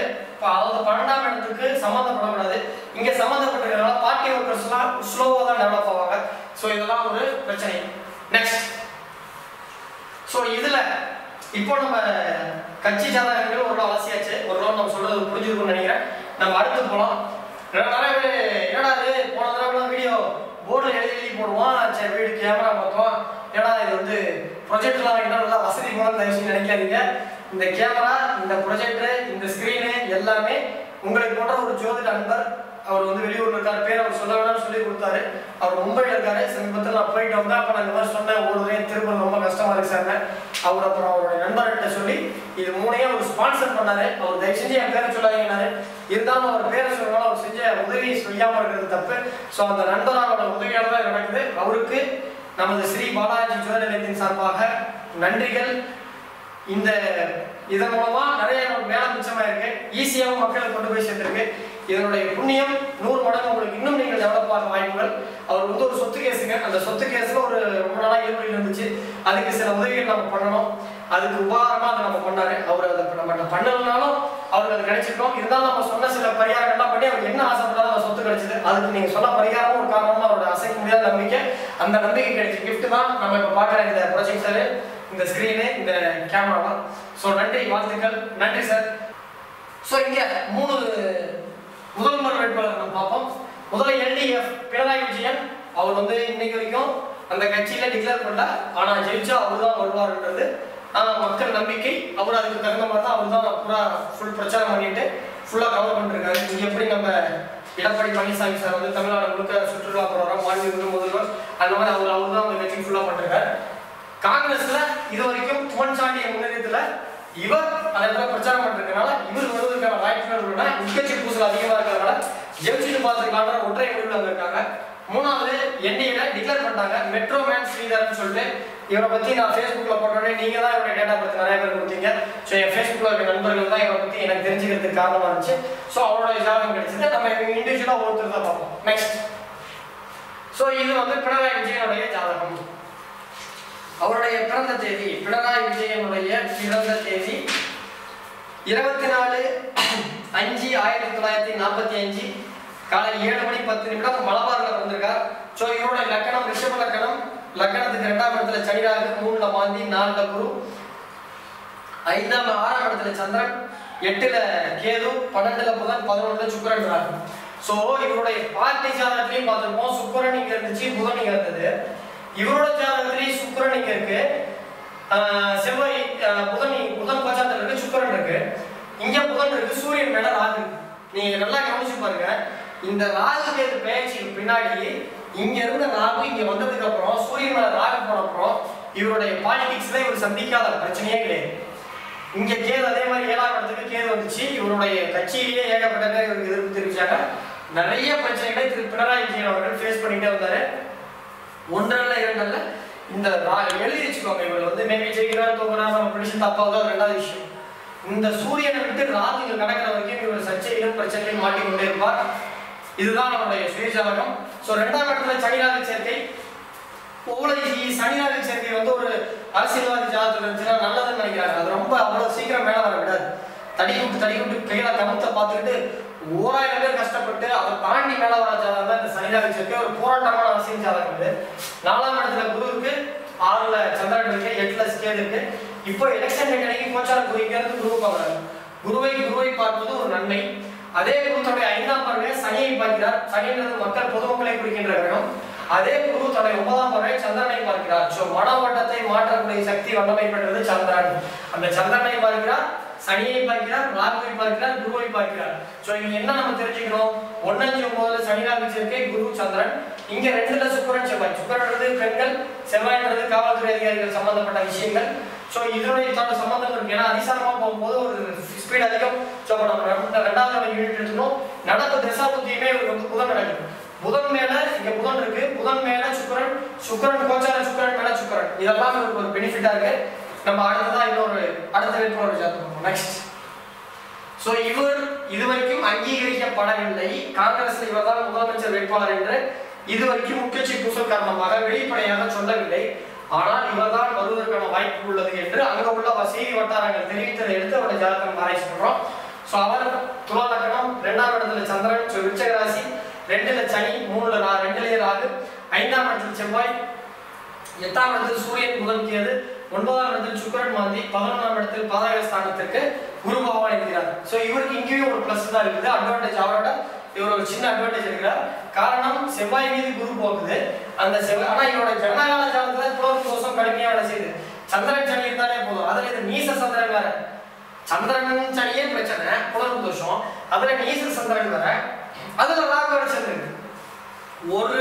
அதாவது 12ஆம் இடத்துக்கு சம்மந்தப்படக்கூடாது. இங்க சம்மந்தப்பட்டிருக்கிறதுனால பார்ட்டி ஒர்க்கர்ஸ் எல்லாம் ஸ்லோவா தான் டெவலப் ஆவாங்க. ஸோ இதெல்லாம் ஒரு பிரச்சனை. நெக்ஸ்ட், ஸோ இதுல இப்போ நம்ம கட்சி ஜாதகங்கள் ஒரு அவசியாச்சு, ஒரு நம்ம சொல்றது புரிஞ்சுக்கணும்னு நினைக்கிறேன். நம்ம அடுத்து போலாம். நிறைய பேர் என்னடா இது போன தடவை வீடியோ போர்டில் எழுதி போடுவான், சரி வீடு கேமரா பார்த்தோம், ஏன்னா இது வந்து ப்ரொஜெக்ட்லாம் வாங்கினா நல்லா வசதி போல தயவுசெய்து நினைக்காதீங்க. இந்த கேமரா, இந்த ப்ரொஜெக்டர், இந்த ஸ்க்ரீனு எல்லாமே உங்களுக்கு போன்ற ஒரு ஜோதிட நண்பர், அவர் வந்து வெளியூர்ல இருக்காரு, பேர் அவர் சொல்ல வேணாம்னு சொல்லி கொடுத்தாரு. அவர் மும்பையில் இருக்காரு. சமீபத்தில் நான் போயிட்டு வந்தேன். அப்போ நான் இந்த மாதிரி சொன்னேன், ஓடுவேன் திரும்ப ரொம்ப கஷ்டமா இருக்கு சார். அவர் அப்புறம் அவருடைய நண்பர்கிட்ட சொல்லி இது 3ஐயும் அவர் ஸ்பான்சர் பண்ணாரு. அவர் தயவு செஞ்சு என் பேரை சொல்லாதீங்கன்னாரு. இருந்தாலும் அவர் பேரை சொல்லணும், அவர் செஞ்ச உதவியை செய்யாமல் இருக்கிறது தப்பு. ஸோ அந்த நண்பரோட உதவியால் தான் நடக்குது. அவருக்கு நமது ஸ்ரீ பாலாஜி ஜோதிட நிலையத்தின் சார்பாக நன்றிகள். இந்த இதன் மூலமா நிறைய வேலை மிச்சமா இருக்கு, ஈஸியாகவும் மக்களுக்கு கொண்டு போய் சேர்த்திருக்கு. இதனுடைய புண்ணியம் 100 மடங்கு உங்களுக்கு இன்னும் நீங்கள் டெவலப் ஆக வாய்ப்புகள். அவர் வந்து ஒரு சொத்து கேஸுங்க, அந்த சொத்து கேஸ்ல ஒரு ரொம்ப நாளா இழுபறி இருந்துச்சு. அதுக்கு சில உதவிகள் நம்ம பண்ணணும். அதுக்கு உபகாரமா அதை நம்ம பண்ணாரு. அவர் அதை நம்ம பண்ணலனாலும் அவருக்கு அது கிடைச்சிருக்கோம். இருந்தாலும் நம்ம சொன்ன சில பரிகாரங்கள்லாம் பண்ணி அவர் என்ன ஆசைப்பட்டாலும் அந்த சொத்து கிடைச்சது. அதுக்கு நீங்க சொன்ன பரிகாரமும் ஒரு காரணமா அவரோட அசைக்க முடியாத நம்பிக்கை, அந்த நம்பிக்கை கிடைச்ச கிஃப்ட் தான் நம்ம இப்ப பாக்குற இந்த ப்ரொஜெக்டரு, இந்த ஸ்கிரீனு, இந்த கேமரா. ஸோ நன்றி, வாழ்த்துக்கள், நன்றி சார். ஸோ இங்க 3 முதல்வர் வேட்பாளர் நம்ம பார்ப்போம். முதல்ல LDF பினராயி விஜயன். அவர் வந்து இன்னைக்கு வரைக்கும் அந்த கட்சியில டிக்ளேர் பண்ணல, ஆனா ஜெயிச்சா அவர் தான் வருவாருன்றது மக்கள் நம்பிக்கை. அவர் அதுக்கு தகுந்த மாதிரி தான் அவர் தான் பூரா ஃபுல் பிரச்சாரம் பண்ணிட்டு ஃபுல்லா கவர் பண்ணிருக்காரு. இங்க எப்படி நம்ம எடப்பாடி பழனிசாமி சார் வந்து தமிழ்நாடு முழுக்க சுற்றுலா ப்ரோக்ராம் மாநில முதல்வர், அந்த மாதிரி அவர் தான் அந்த கட்சி ஃபுல்லா பண்ணிருக்காரு. காங்கிரஸ்ல இது வரைக்கும் துவன் சாண்டிய முன்னேற்றத்துல இவர் அதை பிரச்சாரம் பண்றதுனால இவர் வருவதற்கான வாய்ப்புகள் உட்கட்சி பூசல் அதிகமா இருக்கிறதுனால ஜெயிச்சுட்டு பார்த்துக்கலான்ற ஒற்றை முடிவில் அங்க இருக்காங்க. 3வது என்டிஏல டிக்ளேர் பண்ணிட்டாங்க மெட்ரோ மேன் ஸ்ரீதர்னு சொல்லிட்டு. இவரை பத்தி நான் ஃபேஸ்புக்ல போட்டோன்னே நீங்க தான் இவருடைய டேட்டா பத்தி நிறைய பேர் கொடுத்தீங்க. ஸோ என் ஃபேஸ்புக்ல இருக்க நண்பர்கள் தான் இவரை பத்தி எனக்கு தெரிஞ்சுக்கிறதுக்கு காரணமா இருந்துச்சு. ஸோ அவரோட ஜாதகம் கிடைச்சது. நம்ம இண்டிவிஜுவலா ஒருத்தர் தான் பார்ப்போம். நெக்ஸ்ட், ஸோ இது வந்து பினராயி விஜயனுடைய ஜாதகம். அவருடைய பிறந்த தேதி, பினராயி விஜயனுடைய பிறந்த தேதி 24/5/1945 காலை 7 மணி 10 நிமிடம் மலபார்ல பிறந்திருக்கார். ஸோ இவரோட லக்கணம் ரிஷப லக்கணம். லக்கணத்துக்கு 2ஆம் இடத்துல சனிராகு, 3ல மாந்தி, 4ல குரு, 6ஆம் இடத்துல சந்திரன், 8ல கேது, 12ல புதன், 11ல சுக்கிரன் ராகு. ஸோ இவருடைய பார்ட்டி ஜாதகத்திலையும் பார்த்துருப்போம், சுக்கிரன் இங்க இருந்துச்சு, புதன் இங்க இருந்தது. இவரோட ஜாதகத்திலேயே சுக்கிரன் இங்க இருக்கு, செவ்வாய் புதன் பச்சாத்துல இருக்கு, சுக்கிரன் இருக்கு, இங்க புதன் இருக்கு, சூரியன் மேல ராகு. நீங்க நல்லா கவனிச்சு பாருங்க, இந்த ராகு கேது பெயர்ச்சிக்கு பின்னாடி இங்க இருந்த ராகு இங்க வந்ததுக்கு அப்புறம் சூரியன் மேல ராகு போன அப்புறம் இவருடைய பாலிடிக்ஸ்ல இவர் சந்திக்காத பிரச்சனையே கிடையாது. இங்க கேது அதே மாதிரி 7ஆம் இடத்துக்கு கேது வந்துச்சு. இவருடைய கட்சியிலேயே ஏகப்பட்ட பேர் இவருக்கு எதிர்ப்பு தெரிவிச்சாங்க. நிறைய பிரச்சனைகளை திரு பினராயி விஜயன் அவர்கள் ஃபேஸ் பண்ணிட்டே வந்தாரு. 1 இந்த எழுதி வச்சுக்கோங்க. இவர் வந்து மேபி ஜெயிக்கிறார் தோக்குறாரு நம்ம பிடிச்சி தப்பாவதோ 2வது விஷயம். இந்த சூரியனை விட்டு ராகு நடக்கிற வரைக்கும் இவர் சர்ச்சையிலும் பிரச்சனையிலும் மாட்டிக்கொண்டே இருப்பார். இதுதான் நம்மளுடைய சுயஜாதகம். ஸோ 2ஆம் இடத்துல சனிராகு சேர்க்கை. சனிராகு சேர்க்கை வந்து ஒரு அரசியல்வாதி ஜாதகத்தில் இருந்துச்சுன்னா நல்லதுன்னு நினைக்கிறாங்க. அது ரொம்ப அவ்வளவு சீக்கிரம் மேல வர விடாது. தடி விட்டு கையில கணத்தை பார்த்துக்கிட்டு 1000 பேர் கஷ்டப்பட்டு அதை தாண்டி மேல வர ஜாதகம் தான் இந்த சனிராகு சேர்க்கை. ஒரு போராட்டமான அரசியல் ஜாதகம் இது. 4ஆம் இடத்துல குரு இருக்கு, 6ல சந்திரன் இருக்கு, 8ல கேது இருக்கு. இப்போ எலெக்ஷன் அன்னைக்கு கோச்சார குரு இங்க இருந்து குரு பார்க்கறாரு. குருவை பார்ப்பது ஒரு நன்மை. அதே குரு தன்னுடைய 5ஆம் பார்வையை சனியை பார்க்கிறார். சனின்றது மக்கள் பொதுமக்களை குறிக்கின்ற கிரகம். அதே குரு தன்னுடைய 9ஆம் பார்வையை சந்திரனை பார்க்கிறார். ஸோ மன ஓட்டத்தை மாற்றக்கூடிய சக்தி வல்லமை பெற்றது சந்திரன். அந்த சந்திரனை பார்க்கிறார், சனியை பார்க்கிறார், ராகுவை பார்க்கிறார், குருவை பார்க்கிறார். ஸோ இங்க என்ன நம்ம தெரிஞ்சுக்கணும்? 1, 5, 9 சனி ராகு சேர்க்கை, குரு சந்திரன். இங்க 2ல சுக்கிரன் செவ்வாய். சுக்கிரன்றது பெண்கள், செவ்வாய்ன்றது காவல்துறை அதிகாரிகள் சம்பந்தப்பட்ட விஷயங்கள். ஸோ இதனுடைய சம்பந்தம் இருக்கு. ஏன்னா அதிசாரமா போகும்போது ஒரு ஸ்பீட் அதிகம். ஸோ நம்ம 2வது யூனிட் எடுத்துக்கணும். நடப்பு திசா புத்தியுமே வந்து புதன் நடக்குது. புதன் மேல இங்க புதன் இருக்கு, புதன் மேல சுக்கிரன் கோச்சார சுக்கிரன் மேல சுக்கிரன். இதெல்லாம் ஒரு பெனிஃபிட்டா இருக்கு. நம்ம அடுத்ததான் அடுத்த வேட்பாளர் ஜாதகம். நெக்ஸ்ட். ஸோ இவர் இதுவரைக்கும் அங்கீகரிக்கப்படவில்லை. காங்கிரஸ் இவர் தான் முதலமைச்சர் வேட்பாளர் என்று இதுவரைக்கும் உட்கட்சி பூசல் காரணமாக வெளிப்படையாக சொல்லவில்லை. ஆனால் இவர் தான் வருவதற்கான வாய்ப்பு உள்ளது என்று அங்க உள்ள செய்தி வட்டாரங்கள் தெரிவித்ததை எடுத்து அவருடைய ஜாதகம் ஆராய்ச்சி பண்றோம். ஸோ அவர் துலா லக்னம், 2ஆம் இடத்துல சந்திரன், விருச்சிக ராசி, 2ல சனி, 2லயே ராகு, 5ஆம் இடத்துல செவ்வாய், 8ஆம் இடத்தில் சூரியன் புதன் கேது, 9ஆம் இடத்தில் சுக்கிரன் மாந்தி, 11ஆம் இடத்தில் பாதக ஸ்தானத்திற்கு குரு பகவான் இருக்கிறார். ஸோ இவருக்கு இங்கேயும் ஒரு பிளஸ் தான் இருக்குது, அட்வான்டேஜ். அவரோட இவர் ஒரு சின்ன அட்வான்டேஜ் இருக்கிறார். காரணம் செவ்வாய் மீது குரு போகுது. அந்த செவ்வாய் ஆனா இவரோட ஜனநாயக ஜாதகத்துல புலர் தோஷம் கடுமையா வேலை செய்யுது. சந்திரன் சனி இருந்தாலே போதும். அதுல இது நீச சந்திரன் வேற. சந்திரன் சனியே பிரச்சனை, புலர் தோஷம். அதுல நீச சந்திரன் வேற. அதுல ராகு அடிச்சிருக்கு. ஒரு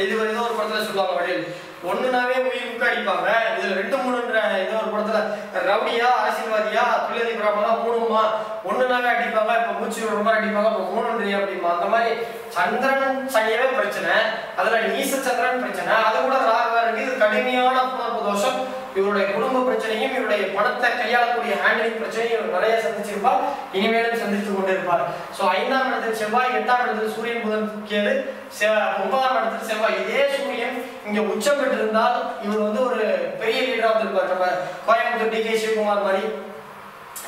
இது ஏதோ ஒரு படத்துல சொல்லுவாங்க, வழியில் ஒண்ணுனாவே உயிருக்கு அடிப்பாங்க. இதுல 2, 3ன்ற ஏதோ ஒரு படத்துல ரவுடியா அரசியல்வாதியா தொழிலதிபரமா 3மா ஒண்ணுனாவே அடிப்பாங்க. இப்ப மூச்சு ரொம்ப அடிப்பாங்க, இப்ப 3 அப்படிமா. அந்த மாதிரி சந்திரன் சனியவே பிரச்சனை. அதுல நீச சந்திரன் பிரச்சனை. அது கூட ராகுவா இருக்கு. இது கடுமையான புணர்வு தோஷம். இவருடைய குடும்ப பிரச்சனையும் இவருடைய பணத்தை கையாளக்கூடிய ஹேண்டலிங் பிரச்சனையும் இவர் நிறைய சந்திச்சிருப்பார், இனிமேலும் சந்தித்துக் கொண்டிருப்பார். ஸோ 5ஆம் இடத்தில் செவ்வாய், 8ஆம் இடத்தில் சூரியன் புதன் கேது, 9ஆம் இடத்தில் செவ்வாய். இதே சூரியன் இங்க உச்சம் பெற்று இருந்தால் இவர் வந்து ஒரு பெரிய லீடரா வந்திருப்பார். நம்ம கோயம்புத்தூர் DK சிவகுமார் மாதிரி,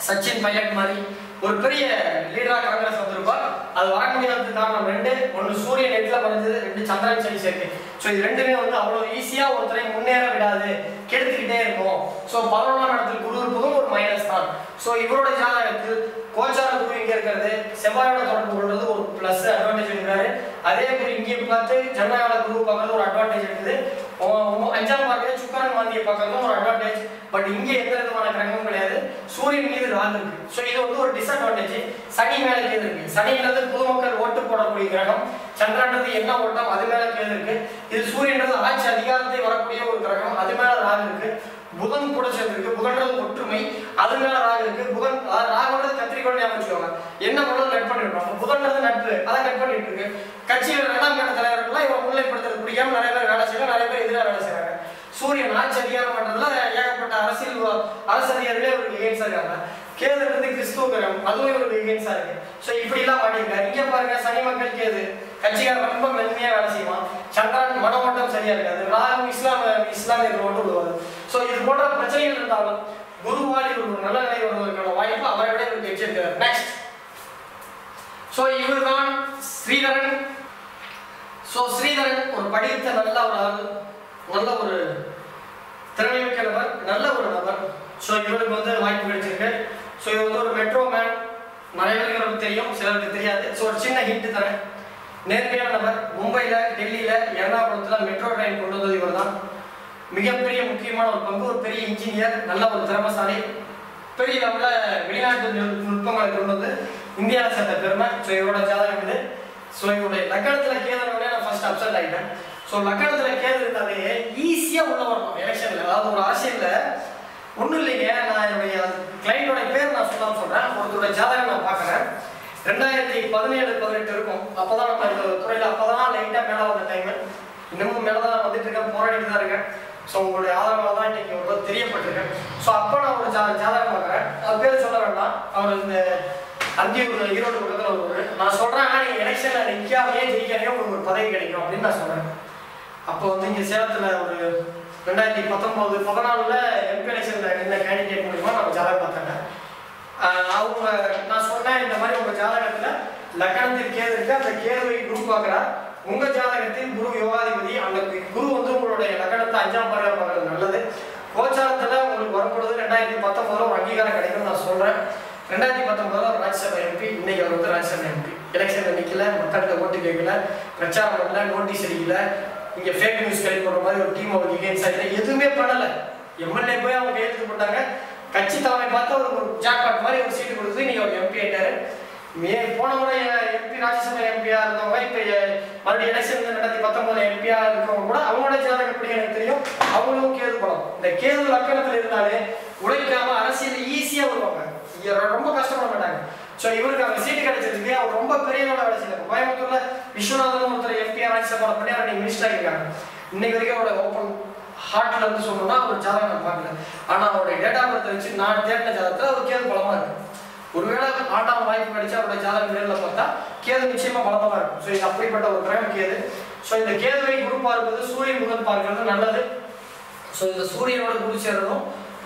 சச்சின் பைலட் மாதிரி ஒரு பெரிய லீடரா காங்கிரஸ் வந்திருப்பார். அது வர முடியாததுக்கு காரணம் 2. 1 சூரியன் 8ல மறைஞ்சது, 2 சந்திரன் சனி சேர்க்கை. ஸோ இது 2மே வந்து அவ்வளவு ஈஸியா ஒருத்தரை முன்னேற விடாது, கெடுத்துக்கிட்டே இருக்கும். ஸோ 11ஆம் இடத்தில் குரு இருப்பதும் ஒரு மைனஸ் தான். ஸோ இவரோட ஜாதகத்தில் கோச்சார குரு இங்க இருக்கிறது, செவ்வாயோட தொடர்பு கொள்வது ஒரு பிளஸ் அட்வான்டேஜ் இருக்கிறாரு. அதே மாதிரி இங்கே பார்த்து ஜனநாயக குரு பார்க்கறது ஒரு அட்வான்டேஜ் இருக்குது. 5ஆம் பார்வையை சுக்கிரன் மாந்தியை பார்க்கறதும் ஒரு அட்வான்டேஜ். பட் இங்கே எந்த விதமான கிரகமும் கிடையாது. சூரியன் மீது ராகு இருக்கு. ஸோ இது வந்து ஒரு டிஸ்அட்வான்டேஜ். சனி மேல கேது இருக்கு. சனின்றது பொதுமக்கள் ஓட்டு போடக்கூடிய கிரகம். சந்திரன்றது என்ன ஓட்டம், அது மேல கேது இருக்கு. இது சூரியன்றது ஆட்சி அதிகாரத்தை வரக்கூடிய ஒரு கிரகம், அது மேல ராகு இருக்கு. புதன் கூட சேர்ந்திருக்கு. புதன்றது ஒற்றுமை, அது மேல ராகு இருக்கு. புதன் ராகுன்றது கத்திரிக்கோள் ஞாபகம் வச்சுக்கோங்க. என்ன பண்ணணும் கட் பண்ணிருக்கோம். புதன்றது நட்பு, அதை கட் பண்ணிட்டு இருக்கு. கட்சியில் 2ஆம் கட்ட தலைவர்கள்லாம் இவரை முன்னிலைப்படுத்துறது பிடிக்காம நிறைய பேர் வேலை செய்யறாங்க, நிறைய பேர் எதிராக வேலை செய்யறாங்க. சூரியன் ஆட்சி அதிகாரம் பண்றதுல ஏகப்பட்ட அரசியல்வாதிகளே இவருக்கு எகென்ஸ்டா இருக்காங்க. கேதுன்றது கிறிஸ்துவ கிரகம், அதுவும் இவருக்கு எகென்ஸ்டா இருக்கு. ஸோ இப்படி எல்லாம் மாட்டிருக்காரு. இங்க பாருங்க, சனி மக்கள் கேது கட்சிக்காரர் ரொம்ப மென்மையா வேலை செய்வான். சந்திரன் மன ஓட்டம் சரியா இருக்காது. ராகு இஸ்லாமியர்கள் ஓட்டு விடுவாரு. ஸோ இது போன்ற பிரச்சனைகள் இருந்தாலும் குருவால் இவர் ஒரு நல்ல நிலை வருவதற்கான வாய்ப்பு அவரை விட இவருக்கு எச்சிருக்கிறார். நெக்ஸ்ட். ஸோ இவர் தான் ஸ்ரீதரன். ஸோ ஸ்ரீதரன் ஒரு படித்த நல்ல ஒரு ஆள், நல்ல ஒரு திறமைமிக்க நபர், நல்ல ஒரு நபர். ஸோ இவருக்கு வந்து வாய்ப்பு கிடைச்சிருக்கு. ஸோ இவர் வந்து ஒரு மெட்ரோ மேன். நிறைய பேருக்கு தெரியும், சிலருக்கு தெரியாது. ஸோ ஒரு சின்ன ஹிண்ட் தரேன். நேர்மையான நபர். மும்பையில, டெல்லியில, எர்ணாகுளத்துல மெட்ரோ ட்ரெயின் கொண்டு வந்தது இவர் தான். மிகப்பெரிய முக்கியமான ஒரு பங்கு. ஒரு பெரிய இன்ஜினியர், நல்ல ஒரு திறமசாலி, பெரிய லெவல்ல வெளிநாட்டு நுட்பங்களை கொண்டு வந்து இந்தியாவில் சேர்ந்த பெருமை. ஸோ இவரோட ஜாதகம் இது. ஸோ இவருடைய லக்கணத்துல கேதுனோட நான் ஃபர்ஸ்ட் அப்செட் ஆகிட்டேன். ஸோ லக்கணத்துல கேது இருந்தாலே ஈஸியா உள்ள வரணும் எலெக்ஷன்ல. அதாவது ஒரு அரசியல்ல ஒன்றும் இல்லைங்க. நான் என்னுடைய கிளைண்டோட பேர் நான் சொல்றேன். ஒருத்தரோட ஜாதகம் நான் பார்க்குறேன். 2017-18 இருக்கும். அப்போதான் நம்ம இந்த துறையில அப்போதான் லைட்டா மேல வந்த டைம். இன்னமும் மேலதான் வந்துட்டு இருக்கேன், போராடிட்டு தான் இருக்கேன். ஸோ உங்களுடைய ஆதரவாக தான் இன்னைக்கு ஒரு தெரியப்பட்டிருக்கேன். ஸோ அப்போ நான் ஒரு ஜாதகம் பார்க்குறேன். அவர் பேர் சொல்ல வேண்டாம், அவர் இந்த அந்தியூர் ஈரோடு பக்கத்தில் ஒரு நான் சொல்கிறேன், நீங்கள் எலெக்ஷனில் நிற்காமையே ஜெயிக்காமே உங்களுக்கு ஒரு பதவி கிடைக்கும் அப்படின்னு நான் சொல்கிறேன். அப்போ வந்து இங்கே சேலத்தில் ஒரு 2019-14 எம்பி எலெக்ஷனில் என்ன கேண்டிடேட் மூலிமா நம்ம ஜாதகம் பார்த்தாங்க. அவங்க நான் சொன்னேன், இந்த மாதிரி உங்கள் ஜாதகத்தில் லக்கணத்தில் கேது இருக்கு, அந்த கேதுவை குரு பார்க்குறார். உங்கள் ஜாதகத்தில் குரு யோகாதிபதி, அந்த குரு வந்து உங்களுடைய லக்கணத்தை 5ஆம் பார்வை பார்க்குறது நல்லது. கோச்சாரத்தில் உங்களுக்கு வரப்படுது 2019 ஒரு அங்கீகாரம் கிடைக்கும் நான் சொல்கிறேன். 2019 ஒரு ராஜ்யசபா எம்பி, இன்னைக்கு அவர் வந்து ராஜ்யசபா எம்பி. எலெக்ஷனில் நிற்கல, மக்கள்கிட்ட ஓட்டு கேட்கல, பிரச்சாரம் பண்ணல, நோட்டீஸ் அடிக்கல, இங்கே ஃபேக் நியூஸ் கலெக்ட் பண்ணுற மாதிரி ஒரு டீம் அவங்க எகெயின்ஸ்ட் ஆகல, எதுவுமே பண்ணலை. எம்எல்ஏ போய் அவங்க கையெழுத்து போட்டாங்க, கட்சி தலைமை பார்த்து ஒரு ஜாக்பாட் மாதிரி ஒரு சீட்டு கொடுத்து நீங்கள் ஒரு எம்பி ஆயிட்டாரு. போன முறை எம்பி ராஜ்யசபா எம்பியா இருந்தவங்க இப்போ மறுபடியும் எலெக்ஷன் 2019 எம்பியா இருக்கவங்க கூட அவங்களோட ஜாதகம் எப்படி எனக்கு தெரியும், அவங்களும் கேது படம். இந்த கேது லக்கணத்தில் இருந்தாலே உழைக்காம அரசியல் ஈஸியாக வருவாங்க, ரொம்ப கஷ்டப்பட மாட்டாங்க. ஸோ இவருக்கு அவங்க சீட்டு கிடைச்சிருக்கு. அவர் ரொம்ப பெரிய வேலை செய்யறாங்க. கோயம்புத்தூர்ல விஸ்வநாதன் ஒருத்தர் எம்பியா ராஜ்யசபா பண்ணி அவர் மினிஸ்டர் இருக்காங்க. இன்னைக்கு வரைக்கும் அவரோட ஓப்பன் ஹார்ட்ல இருந்து சொல்லணும்னா அவர் ஜாதகம் நான் பார்க்கல. ஆனா அவருடைய டேட்டா பர்த் வச்சு நான் தேடின ஜாதகத்தில் அவர் கேது பலமா இருக்கு. ஒருவேளை ஆண்டாம் வாய்ப்பு கிடைச்சா அவருடைய ஜாதகம் நேரில் பார்த்தா கேது நிச்சயமா பலமாக இருக்கும். ஸோ இது அப்படிப்பட்ட ஒரு கிரகம் கேது. ஸோ இந்த கேதுவை குரு பார்ப்பது சூரியன் புதன் பார்க்கறது நல்லது. ஸோ இந்த சூரியனோட குரு சேர்றதும்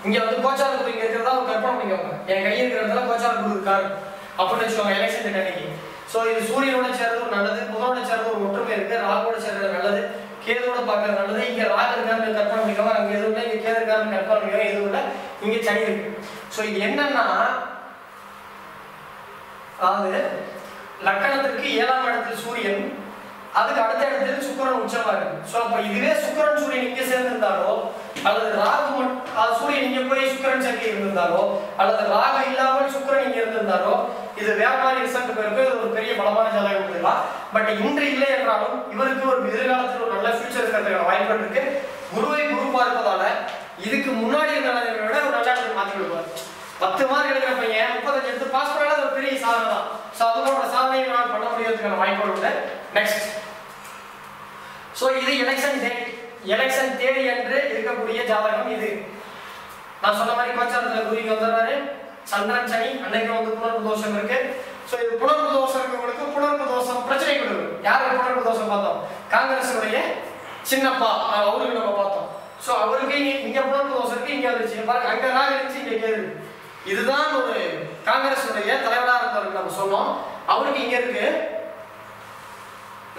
இங்க வந்து கோச்சார குரு இங்க இருக்கிறதா ஒரு கற்பனை பண்ணிக்கோங்க. என் கையில் இருக்கிறதுல கோச்சார குரு இருக்காரு அப்படின்னு வச்சுக்கோங்க எலெக்ஷன் அன்னைக்கு. ஸோ இது சூரியனோட சேர்றது ஒரு நல்லது, புதனோட சேர்றது ஒரு ஒற்றுமை இருக்கு, ராகுவோட சேர்றது நல்லது, கேதுவோட பார்க்கறது நல்லது. இங்க ராகு இருக்காருன்னு கற்பனை பண்ணிக்கோங்க, அங்க எதுவும் இல்லை. இங்க கேது இருக்காருன்னு கற்பனை பண்ணிக்கோங்க, எதுவும் இல்லை. இங்க சனி இருக்கு. ஸோ இது என்னன்னா, அதாவது லக்கணத்திற்கு 7ஆம் இடத்தில் சூரியன், அதுக்கு அடுத்த இடத்துல சுக்கிரன் உச்சமா இருக்கு. ஸோ அப்ப இதுவே சுக்கிரன் சூரியன் இங்க சேர்ந்திருந்தாலோ, அல்லது ராகு சூரியன் இங்க போய் சுக்கிரன் சேர்க்கை இருந்திருந்தாலோ, அல்லது ராகு இல்லாமல் சுக்கிரன் இங்க இருந்திருந்தாலோ, இது வியாபாரி ரிசல்ட் பேருக்கு ஒரு பெரிய பலமான ஜாதகம் கொடுக்கலாம். பட் இன்று இல்லை என்றாலும் இவருக்கு ஒரு எதிர்காலத்தில் ஒரு நல்ல ஃபியூச்சர் இருக்கிறதுக்கான வாய்ப்புகள் இருக்கு. குருவை குரு பார்ப்பதால இதுக்கு முன்னாடி இருந்த நிலைமையை விட ஒரு நல்ல இடத்துக்கு மாற்றி விடுவார். 10 மார்க் எடுக்கிற பையன் 35 எடுத்து பாஸ் பண்ணாலும் அது ஒரு பெரிய சாதனை தான். ஸோ அதோட சாதனையை நான் பண்ண முடியாததுக்கான வாய்ப்புகள் உண்டு. நெக்ஸ்ட், ஸோ இது எலெக்ஷன் டேட், எலெக்ஷன் தேதி என்று இருக்கக்கூடிய ஜாதகம் இது. நான் சொன்ன மாதிரி கோச்சாரத்தில் குரு வந்துடுறாரு. சந்திரன் சனி அன்னைக்கு வந்து புணர்வு தோஷம் இருக்கு. ஸோ இது புணர்வு தோஷம் இருக்கவங்களுக்கு புணர்வு தோஷம் பிரச்சனை கொடுக்கும். யாருக்கு புணர்வு தோஷம் பார்த்தோம்? காங்கிரஸுடைய சின்னப்பா, அவருக்கு நம்ம பார்த்தோம். ஸோ அவருக்கு இங்க புணர்வு தோஷம் இருக்கு, இங்க வந்துருச்சு பாருங்க, அங்க ராகு இருந்துச்சு, இங்க கேது. இதுதான் ஒரு காங்கிரஸுடைய தலைவராக இருந்தவருக்கு நம்ம சொன்னோம். அவருக்கு இங்க இருக்கு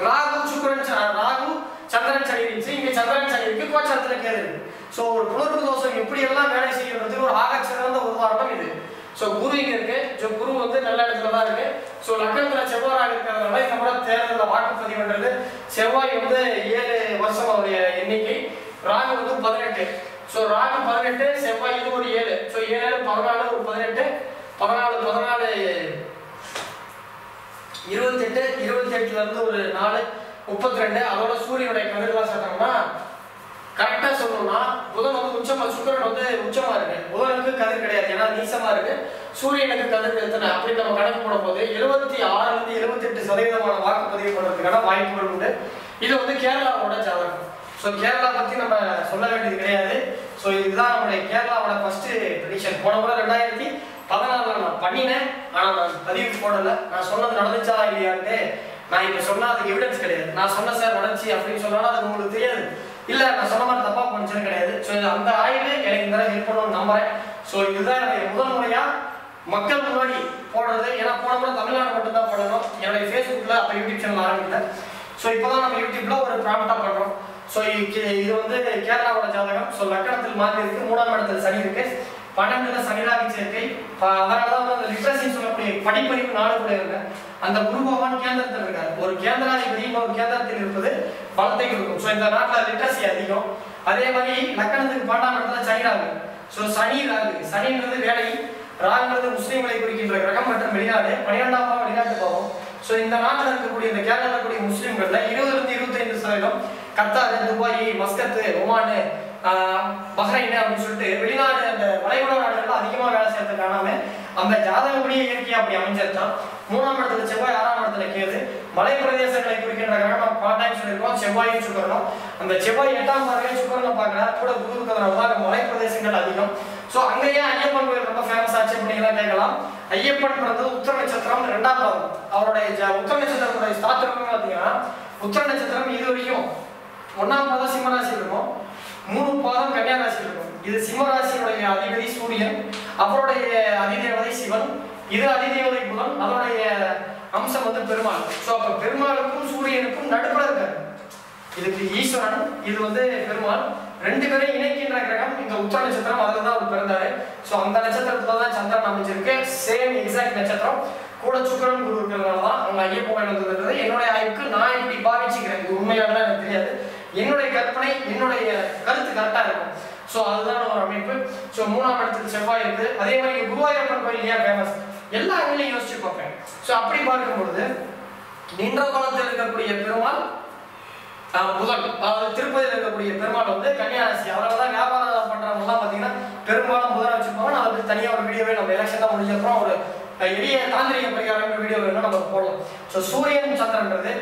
ராகு சுக்கிரன், ராகு சந்திரன் சனி இருந்துச்சு, இங்க சந்திரன் சனி இருக்கு, கோச்சாரத்துல கேது இருக்கு. ஸோ ஒரு புணர்வு தோஷம் எப்படி எல்லாம் வேலை செய்யறதுக்கு ஒரு ஆகச்சிறந்த ஒரு உதாரணம் இது. ஸோ குரு இங்க இருக்கு. ஸோ குரு வந்து நல்ல இடத்துல தான் இருக்கு. ஸோ லக்னத்துல செவ்வாய் இருக்கிறதுனால இந்த முறை தேர்தலில் வாக்குப்பதிவு பண்றது. செவ்வாய் வந்து 7 வருஷம் அவருடைய எண்ணிக்கை, ராகு வந்து 18. ஸோ ராகு 18, செவ்வாய் இது ஒரு 7. ஸோ 7 14 ஒரு 18, 14 14 28, 28ல இருந்து ஒரு 4 32. அதோட சூரியனுடைய கதிர்லாம் சேர்த்தோம்னா கரெக்டா சொல்லணும்னா புதன் வந்து உச்சமா, சுக்கிரன் வந்து உச்சமா இருக்கு, புதனுக்கு கதிர் கிடையாது, ஏன்னா நீசமா இருக்கு. சூரியனுக்கு கதிர் எத்தனை அப்படின்னு நம்ம கணக்கு போடும்போது 76 இருந்து 78% வாக்குப்பதிவு பண்றதுக்கான வாய்ப்புகள் உண்டு. இது வந்து கேரளாவோட ஜாதகம். ஸோ கேரளா பத்தி நம்ம சொல்ல வேண்டியது கிடையாது. ஸோ இதுதான் நம்மளுடைய கேரளாவோட ஃபர்ஸ்ட் ப்ரெடிக்ஷன். போன முறை 2016 நான் பண்ணினேன், ஆனால் நான் பதிவுக்கு போடலை. நான் சொன்னது நடந்துச்சா இல்லையான்ட்டு நான் இப்போ சொன்னால் அதுக்கு எவிடன்ஸ் கிடையாது. நான் சொன்ன சார் நடந்துச்சு அப்படின்னு சொன்னாலும் அது உங்களுக்கு தெரியாது, இல்லை நான் சொன்ன மாதிரி தப்பாக பண்ணிச்சேன்னு கிடையாது. ஸோ அந்த ஆய்வு எனக்கு இந்த ஹெல்ப் பண்ணணும்னு நம்புறேன். ஸோ இதுதான் என்னுடைய முதல் முறையாக மக்கள் முன்னாடி போடுறது. ஏன்னா போன முறை தமிழ்நாடு மட்டும்தான் போடணும். என்னுடைய ஃபேஸ்புக்கில் அப்போ யூடியூப் சேனல் ஆரம்பித்தேன். ஸோ இப்போ தான் நம்ம யூடியூப்ல ஒரு ப்ராடக்டாக பண்ணுறோம். ஸோ இது வந்து கேரளாவோட ஜாதகம். ஸோ லக்கணத்தில் மாறி இருக்கு, 3ஆம் இடத்துல சனி இருக்கு, 12ல சனிராகி சேர்க்கை. அதனாலதான் வந்து அந்த லிட்ரஸின்னு சொல்லக்கூடிய படிப்பறிவு நாடுக்குள்ள இருக்க அந்த குரு பகவான் கேந்திரத்தில் இருக்காரு. ஒரு கேந்திராதிபதி இன்னொரு கேந்திரத்தில் இருப்பது பலத்தை கொடுக்கும். ஸோ இந்த நாட்டில் லிட்ரஸி அதிகம். அதே மாதிரி லக்கணத்துக்கு 12ஆம் இடத்துல சனி ராகு. ஸோ சனி ராகு, சனின்றது வேலை, ராகுன்றது முஸ்லீம்களை குறிக்கின்ற கிரகம் மற்றும் வெளிநாடு, 12ஆம் வெளிநாட்டு பாவம். ஸோ இந்த நாட்டில் இருக்கக்கூடிய இந்த கேரளாவில் இருக்கக்கூடிய முஸ்லீம்கள்ல 20-25% கத்தார், துபாய், மஸ்கத்து, ஒமானு, பஹ்ரைன் அப்படின்னு சொல்லிட்டு வெளிநாடு அந்த வளைகுடா நாடுகள்ல அதிகமாக வேலை செய்யறது காரணமே அந்த ஜாதகப்படியே இயற்கையா அப்படி அமைஞ்சிருந்தான். 3ஆம் இடத்துல செவ்வாய், 6ஆம் இடத்துல கேது. மலை பிரதேசங்களை குறிக்கின்ற கிரகம் நம்ம பாட்டாயம் சொல்லியிருக்கோம். செவ்வாய் செவ்வாயும் சுக்கிரனும். அந்த செவ்வாய் 8ஆம் பார்வையை சுக்கிரனை பார்க்கறா கூட குரு இருக்கிறதுனால மலை பிரதேசங்கள் அதிகம். ஸோ அங்கேயே ஐயப்பன் கோயில் ரொம்ப ஃபேமஸ் ஆச்சு அப்படிங்கலாம் கேட்கலாம். ஐயப்பன் பிறந்தது உத்திர நட்சத்திரம் 2ஆம் பாதம். அவருடைய உத்திர நட்சத்திரத்துடைய ஸ்தாத்திரம் பார்த்தீங்கன்னா உத்திர நட்சத்திரம் இது வரைக்கும் 1ஆம் பாதம் சிம்ம ராசி இருக்கும், 3 பாதம் கன்னியா ராசி இருக்கும். இது சிம்ம ராசியுடைய அதிபதி சூரியன், அவருடைய அதிதேவதை சிவன், இது அதிதேவதை புதன், அதனுடைய அம்சம் வந்து பெருமாள். ஸோ அப்போ பெருமாளுக்கும் சூரியனுக்கும் நடுப்புற இருக்காரு. இதுக்கு ஈஸ்வரன், இது வந்து பெருமாள், 2 பேரும் இணைக்கின்ற கிரகம் இந்த உத்திர நட்சத்திரம். அதில் தான் அவர் பிறந்தாரு. ஸோ அந்த நட்சத்திரத்துல தான் சந்திரன் அமைஞ்சிருக்கு. சேம் எக்ஸாக்ட் நட்சத்திரம், கூட சுக்கிரன் குரு இருக்கிறதுனால தான் அவங்க ஐயப்ப கோயில் வந்ததுன்றது என்னுடைய ஆய்வுக்கு நான் இப்படி பாவிச்சுக்கிறேன். இது உண்மையான எனக்கு தெரியாது, என்னுடைய கற்பனை, என்னுடைய கருத்து கரெக்டா இருக்கும். ஸோ அதுதான் ஒரு அமைப்பு. ஸோ 3ஆம் இடத்துக்கு செவ்வாய் இருக்கு. அதே மாதிரி குருவாயூரப்பன் கோயில் ஏன் ஃபேமஸ், எல்லா அங்கேயும் யோசிச்சு பார்ப்பேன். ஸோ அப்படி பார்க்கும்பொழுது நின்ற கோலத்தில் இருக்கக்கூடிய பெருமாள் புதன், அதாவது திருப்பதியில் இருக்கக்கூடிய பெருமாள் வந்து கன்னியா ராசி. அதனால தான் வியாபாரம் பண்றவங்கலாம் பார்த்தீங்கன்னா பெரும்பாலும் புதன் வச்சுருப்பாங்க. நான் அதுக்கு தனியாக ஒரு வீடியோவே நம்ம எலெக்ஷன் தான் முடிஞ்சப்பறம் ஒரு எளிய தாந்திரிக பரிகாரம் வீடியோ வேணும் நம்ம போடலாம். ஸோ சூரியன் சந்திரன்றது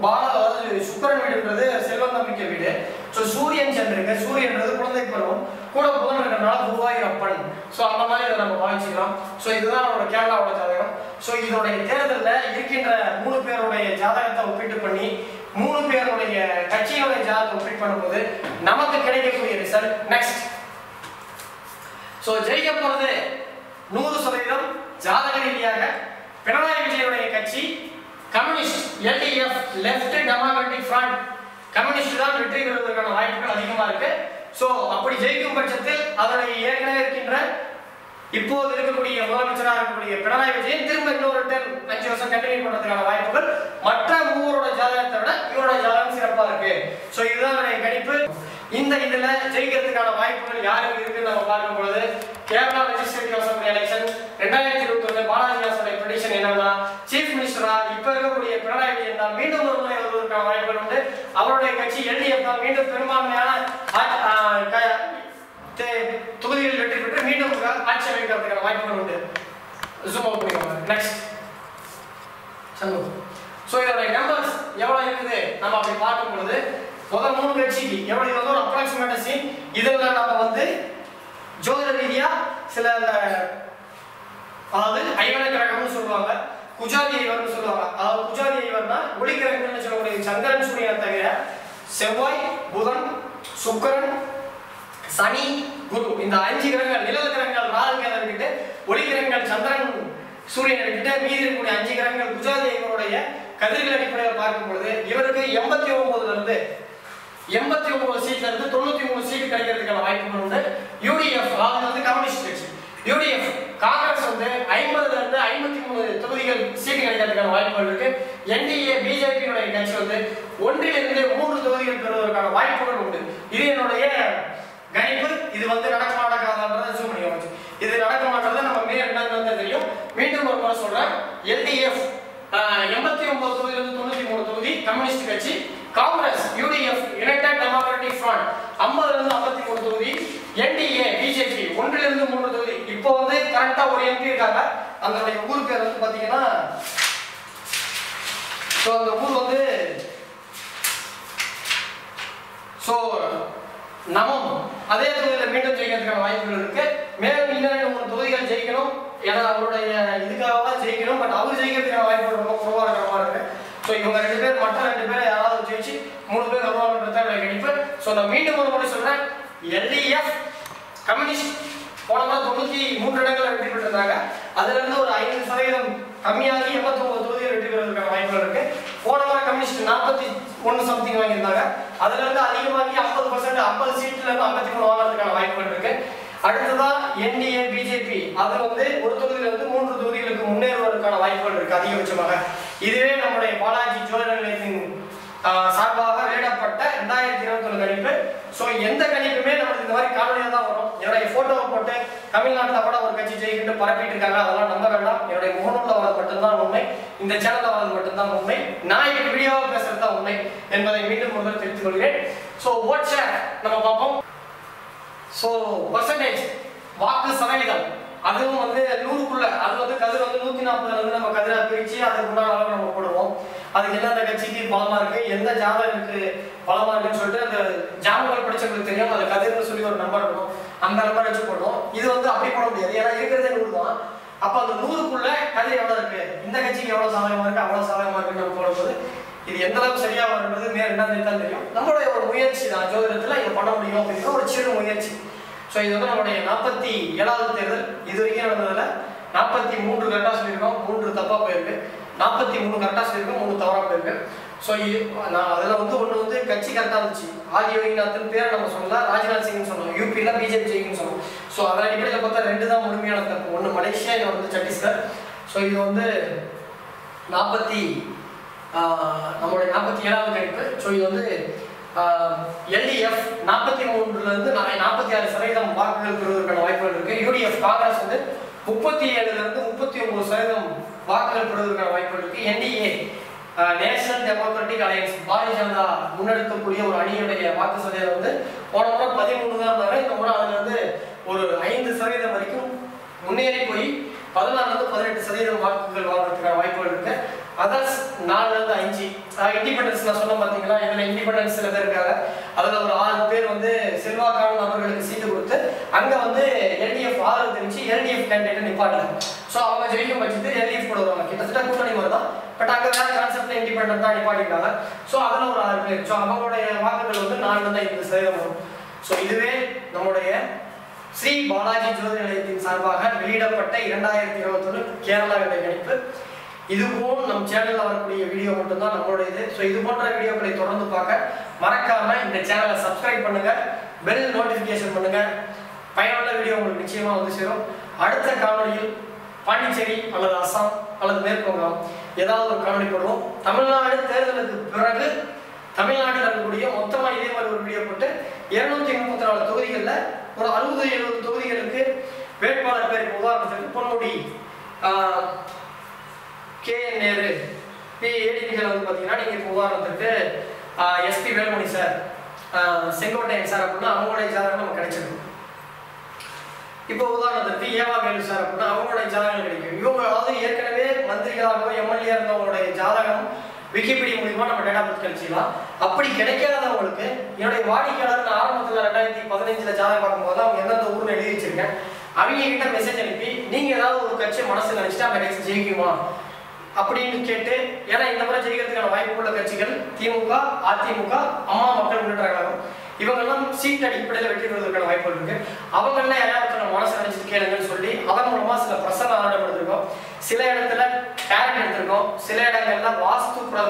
அதாவது சுக்கிரன் வீடுன்றது செல்வம் நம்பிக்கை வீடு. ஸோ சூரியன் சந்திரங்க, சூரியன்றது குழந்தை பருவம், கூட புதன் இருக்கிறதுனால குருவாயூரப்பன். ஸோ அந்த மாதிரி இதை நம்ம பாவிச்சுக்கலாம். ஸோ இதுதான் நம்மளோட கேரளாவோட ஜாதகம். ஸோ இதனுடைய தேர்தலில் இருக்கின்ற 3 பேருடைய ஜாதகத்தை ஒப்பிட்டு பண்ணி 3 பேருடைய கட்சியினுடைய ஜாதகத்தை ஒப்பிட்டு பண்ணும்போது நமக்கு கிடைக்கக்கூடிய ரிசல்ட் நெக்ஸ்ட். ஸோ ஜெயிக்க போறது 100% ஜாதக ரீதியாக பினராயி விஜயனுடைய கட்சி communist, LDF, left democratic front, communist தான் வெற்றி பெறுவதற்கான வாய்ப்புகள் அதிகமா இருக்கு. ஸோ அப்படி ஜெயிக்கும் பட்சத்தில் அதனுடைய ஏற்கனவே இருக்கின்ற இப்போது இருக்கக்கூடிய முதலமைச்சராக இருக்கக்கூடிய பினராயி விஜயன் திரும்ப இன்னொரு 5 வருஷம் கண்டினியூ பண்றதுக்கான வாய்ப்புகள் மற்ற 3 ஜாதகத்தை விட இவரோட ஜாதகம் சிறப்பா இருக்கு. ஸோ இதுதான் கணிப்பு. இந்த இதுல ஜெயிக்கிறதுக்கான வாய்ப்புகள் யாருக்கு இருக்குன்னு நம்ம பார்க்கும் பொழுது Kerala legislative assembly election 2021 Balaji தாஸோட ப்ரெடிக்ஷன் என்னன்னா சீஃப் மினிஸ்டரா இப்ப இருக்கக்கூடிய பினராயி விஜயன் தான் மீண்டும் ஒரு முறை வருவதற்கான வாய்ப்புகள் உண்டு. அவருடைய கட்சி எல்டிஎஃப் தான் மீண்டும் பெரும்பான்மையான தொகுதிகளில் வெற்றி பெற்று மீண்டும் ஆட்சி அமைக்கிறதுக்கான வாய்ப்புகள் உண்டு. நெக்ஸ்ட் ஸோ இதோட நம்பர்ஸ் எவ்வளவு இருக்குது நம்ம அப்படி பார்க்கும் பொழுது முதல் 3 கட்சிக்கு எவ்வளவு, இது வந்து ஒரு அப்ராக்சிமேட் சீன். இதுல நம்ம வந்து ஜோதிட ரீதியா சில அதாவது ஐவன கிரகம்னு சொல்லுவாங்க, குஜாதி ஐவர்னு சொல்லுவாங்க. அதாவது குஜாதி ஐவர்னா ஒளிக்கிரகங்கள்னு சொல்லக்கூடிய சந்திரன் சூரியனை தவிர செவ்வாய், புதன், சுக்கிரன், சனி, குரு, இந்த 5 கிரகங்கள் நிழல் கிரகங்கள் ராகு கேது விட்டுட்டு ஒளிக்கிரகங்கள் சந்திரன் சூரியனை விட்டுட்டு மீதி இருக்கக்கூடிய 5 கிரகங்கள் குஜாதி ஐவருடைய கதிர்கள் அடிப்படையில் பார்க்கும் பொழுது இவருக்கு 89ல இருந்து 89 சீட்ல இருந்து 93 சீட் கிடைக்கிறதுக்கான வாய்ப்புகள் உண்டு. யூடிஎஃப் அது வந்து கம்யூனிஸ்ட் கட்சி, யூடிஎஃப் காங்கிரஸ் வந்து 50ல இருந்து 53 தொகுதிகள் சீட் கிடைக்கிறதுக்கான வாய்ப்புகள் இருக்கு. என்டிஏ பிஜேபியுடைய கட்சி வந்து 1லிருந்து 3 தொகுதிகள் பெறுவதற்கான வாய்ப்புகள் உண்டு. இது என்னுடைய கணிப்பு. இது வந்து நடக்க மாட்டாங்கிறத ஜூம் பண்ணி வச்சு இது நடக்க மாட்டேறத நம்ம என்னன்னு தெரியும். மீண்டும் ஒரு முறை சொல்றேன், எல்டிஎஃப் 89 தொகுதியிலிருந்து 93 தொகுதி கம்யூனிஸ்ட் கட்சி, Congress UDF united democratic front 50ல இருந்து 53 தொகுதி, என்டிஏ பிஜேபி 1லிருந்து 3 தொகுதி. இப்போ வந்து கரெக்டா ஒரு எம்பி இருக்காங்க. அதனுடைய ஊர் பேர் வந்து பாத்தீங்கன்னா சோ அந்த ஊர் வந்து சோ நமம். அதே தொகுதியில் மீண்டும் ஜெயிக்கிறதுக்கான வாய்ப்புகள் இருக்கு. மேலும் இன்னும் 2-3 தொகுதிகள் ஜெயிக்கணும். ஏன்னா அவருடைய இதுக்காக தான் ஜெயிக்கணும். பட் அவர் ஜெயிக்கிறதுக்கான வாய்ப்புகள் ரொம்ப குறைவா இருக்கிற மாதிரி இருக்கு. ஸோ இவங்க 2 பேர் மற்ற 2 பேர் யாராவது ஜெயிச்சு 3 பேர் வருவாங்கன்றத கணிப்பு. ஸோ நான் மீண்டும் ஒரு முறை சொல்றேன், எல்டிஎஃப் கம்யூனிஸ்ட் போன முறை 93 இடங்களை வெற்றி பெற்றிருந்தாங்க. அதுல இருந்து ஒரு 5% கம்மியாகி 89 தொகுதியில் வெற்றி பெறுவதற்கான வாய்ப்புகள் இருக்கு. போன முறை கம்யூனிஸ்ட் 41 சம்திங் வாங்கியிருந்தாங்க. அதுல இருந்து அதிகமாகி 50% 50 சீட்ல இருந்து 53 வாங்குறதுக்கான வாய்ப்புகள் இருக்கு. அடுத்ததா என்டிஏ பிஜேபி அது வந்து ஒரு தொகுதியில இருந்து 3 தொகுதிகளுக்கு முன்னேறுவதற்கான வாய்ப்புகள் இருக்கு அதிகபட்சமாக. இதுவே நம்முடைய பாலாஜி ஜோதிட நிலையத்தின் சார்பாக வெளியிடப்பட்ட 2021 கணிப்பு. ஸோ எந்த கணிப்புமே நமக்கு இந்த மாதிரி காணொலியாக தான் வரும். என்னுடைய போட்டோவை போட்டு தமிழ்நாட்டில் கூட ஒரு கட்சி ஜெயிக்கிட்டு பரப்பிட்டு இருக்காங்க, அதெல்லாம் நம்ப வேண்டாம். என்னுடைய முகநூலில் வரது மட்டும்தான் உண்மை, இந்த சேனலில் வரது மட்டும்தான் உண்மை. நான் இப்படி வீடியோவாக பேசுறது தான் உண்மை என்பதை மீண்டும் முதல் தெரிவித்துக் கொள்கிறேன். ஸோ ஓட் ஷேர் நம்ம பார்ப்போம். ஸோ பர்சன்டேஜ் வாக்கு சதவீதம் அதுவும் வந்து 100க்குள்ள அது வந்து கதிர் வந்து 140ல இருந்து நம்ம கதிரை பிரிச்சு அதுக்கு உண்டான அளவு நம்ம போடுவோம். அதுக்கு எந்தெந்த கட்சிக்கு பலமா இருக்கு, எந்த ஜாதகத்துக்கு பலமா இருக்குன்னு சொல்லிட்டு அந்த ஜாமங்கள் படிச்சவங்களுக்கு தெரியும். அது கதிர்னு சொல்லி ஒரு நம்பர் இருக்கும், அந்த நம்பர் வச்சு போடுவோம். இது வந்து அப்படி போட முடியாது, ஏன்னா இருக்கிறதே 100 தான். அப்ப அந்த 100க்குள்ள கதிர் எவ்வளவு இருக்கு, இந்த கட்சிக்கு எவ்வளவு சாதகமா இருக்கு, அவ்வளவு சாதகமா இருக்குன்னு நம்ம போடும்போது இது எந்த அளவுக்கு சரியா வருன்றது நேரம் என்ன தான் தெரியும். நம்மளுடைய ஒரு முயற்சி தான் ஜோதிடத்துல இதை பண்ண முடியும் அப்படிங்கிற ஒரு சிறு முயற்சி. ஸோ இது வந்து நம்மளுடைய 47வது தேர்தல். இது வரைக்கும் நடந்ததுல 43 கரெக்டாக சொல்லியிருக்கோம், 3 தப்பா போயிருக்கு. 43 கரெக்டாக சொல்லியிருக்கோம், 3 தவறா போயிருக்கு. ஸோ நான் அதில் வந்து ஒன்று வந்து கட்சி கரெக்டாக இருந்துச்சு. ஆதி யோகிநாதன் பேரை நம்ம சொல்லலாம், ராஜ்நாத் சிங்னு சொன்னோம், யூபியில் பிஜேபி ஜெயிக்குன்னு சொன்னோம். ஸோ அதன் அடிப்படையில் பார்த்தா 2 தான் முழுமையான தப்பு, ஒன்று மலேசியா, இன்னும் வந்து சத்தீஸ்கர். ஸோ இது வந்து நம்மளுடைய 47வது கணிப்பு. ஸோ இது வந்து எல்டிஎஃப் 43லேருந்து 46% வாக்குகள் பெறுவதற்கான வாய்ப்புகள் இருக்கு. யூடிஎஃப் காங்கிரஸ் வந்து 37லேருந்து 39% வாக்குகள் பெறுவதற்கான வாய்ப்புகள் இருக்கு. NDA national democratic alliance Bharatiya Janata முன்னெடுக்கக்கூடிய ஒரு அணியுடைய வாக்கு சதவீதம் வந்து போன முறை 13 தான் இருந்தாங்க. இந்த முறை அதுல இருந்து ஒரு 5% வரைக்கும் முன்னேறி போய் 14லேருந்து 18% வாக்குகள் வாங்குறதுக்கான வாய்ப்புகள் இருக்கு. அதர்ஸ் 4லேருந்து 5. இண்டிபெண்டன்ஸ் நான் சொன்ன பார்த்தீங்களா, இதில் இண்டிபெண்டன்ஸ் சில பேர் இருக்காங்க. அதில் ஒரு 6 பேர் வந்து செல்வாக்கான நபர்களுக்கு சீட்டு கொடுத்து அங்கே வந்து எல்டிஎஃப் ஆதரவு தெரிவிச்சு எல்டிஎஃப் கேண்டிடேட்டை நிப்பாட்டல. ஸோ அவங்க ஜெயிக்கும் பட்சத்தில் எல்டிஎஃப் கூட வருவாங்க, கிட்டத்தட்ட கூட்டணி மாதிரி தான். பட் அங்கே வேற கான்செப்ட்ல இண்டிபெண்டன்ட் தான் நிப்பாட்டிருக்காங்க. ஸோ அதில் ஒரு 6 பேர். ஸோ அவங்களுடைய வாக்குகள் வந்து 4லேருந்து 5% வரும். ஸோ இதுவே நம்முடைய ஸ்ரீ பாலாஜி ஜோதி நிலையத்தின் சார்பாக வெளியிடப்பட்ட 2021 கேரளாவுடைய கணிப்பு. இதுவும் நம் சேனல்ல வரக்கூடிய வீடியோ மட்டும்தான் நம்மளுடைய இது. ஸோ இது போன்ற வீடியோக்களை தொடர்ந்து பார்க்க மறக்காம இந்த சேனலை சப்ஸ்கிரைப் பண்ணுங்க, பெல் நோட்டிஃபிகேஷன் பண்ணுங்க. பயனுள்ள வீடியோ உங்களுக்கு நிச்சயமா வந்து சேரும். அடுத்த காணொலியில் பாண்டிச்சேரி அல்லது அசாம் அல்லது மேற்குவங்கம் ஏதாவது ஒரு காணொலி போடுவோம். தமிழ்நாடு தேர்தலுக்கு பிறகு தமிழ்நாட்டில் இருக்கக்கூடிய மொத்தமா இதே மாதிரி ஒரு வீடியோ போட்டு 234 தொகுதிகளில் ஒரு 60-70 தொகுதிகளுக்கு வேட்பாளர் பேர், உதாரணத்துக்கு பொன்முடி, கேஎன் நேரு, ஏடிபிகள் வந்து பார்த்தீங்கன்னா நீங்கள் இப்போ உதாரணத்துக்கு SP Velumani sir, Sengottaiyan sir அப்படின்னா அவங்களுடைய ஜாதகம் நமக்கு கிடைச்சிருக்கும். இப்போ உதாரணத்துக்கு ஏவா வேலு சார் அப்படின்னா அவங்களுடைய ஜாதகம் கிடைக்கும். இவங்க அதாவது ஏற்கனவே மந்திரிகளாகவோ எம்எல்ஏ இருந்தவங்களுடைய ஜாதகம் விக்கிபீடியா மூலியமா நம்ம டேட்டா பத்தி கழிச்சிக்கலாம். அப்படி கிடைக்காதவங்களுக்கு என்னுடைய வாடிக்கையாளர் ஆரம்பத்தில் 2015 ஜாதகம் பார்க்கும்போது அவங்க எந்தெந்த ஊர்ல எழுதி வச்சிருக்கேன், அவங்க கிட்ட மெசேஜ் அனுப்பி நீங்க ஏதாவது ஒரு கட்சி மனசு நினைச்சிட்டு அந்த கட்சி ஜெயிக்குமா அப்படின்னு கேட்டு, ஏன்னா இந்த முறை ஜெயிக்கிறதுக்கான வாய்ப்பு உள்ள கட்சிகள் திமுக, அதிமுக, அம்மா மக்கள் முன்னேற்ற கழகம், இவங்கெல்லாம் சீட் அடிப்படையில் வெற்றி பெறுவதற்கான வாய்ப்புகள் இருக்கு. அவங்கெல்லாம் யாராவது மனசை நினைச்சிட்டு கேளுங்கன்னு சொல்லி அதன் மூலமா சில பிரசன்ன ஆரம்பிச்சிருக்கோம். சில இடத்துல டேரக்ட் எடுத்திருக்கோம். சில இடங்கள்ல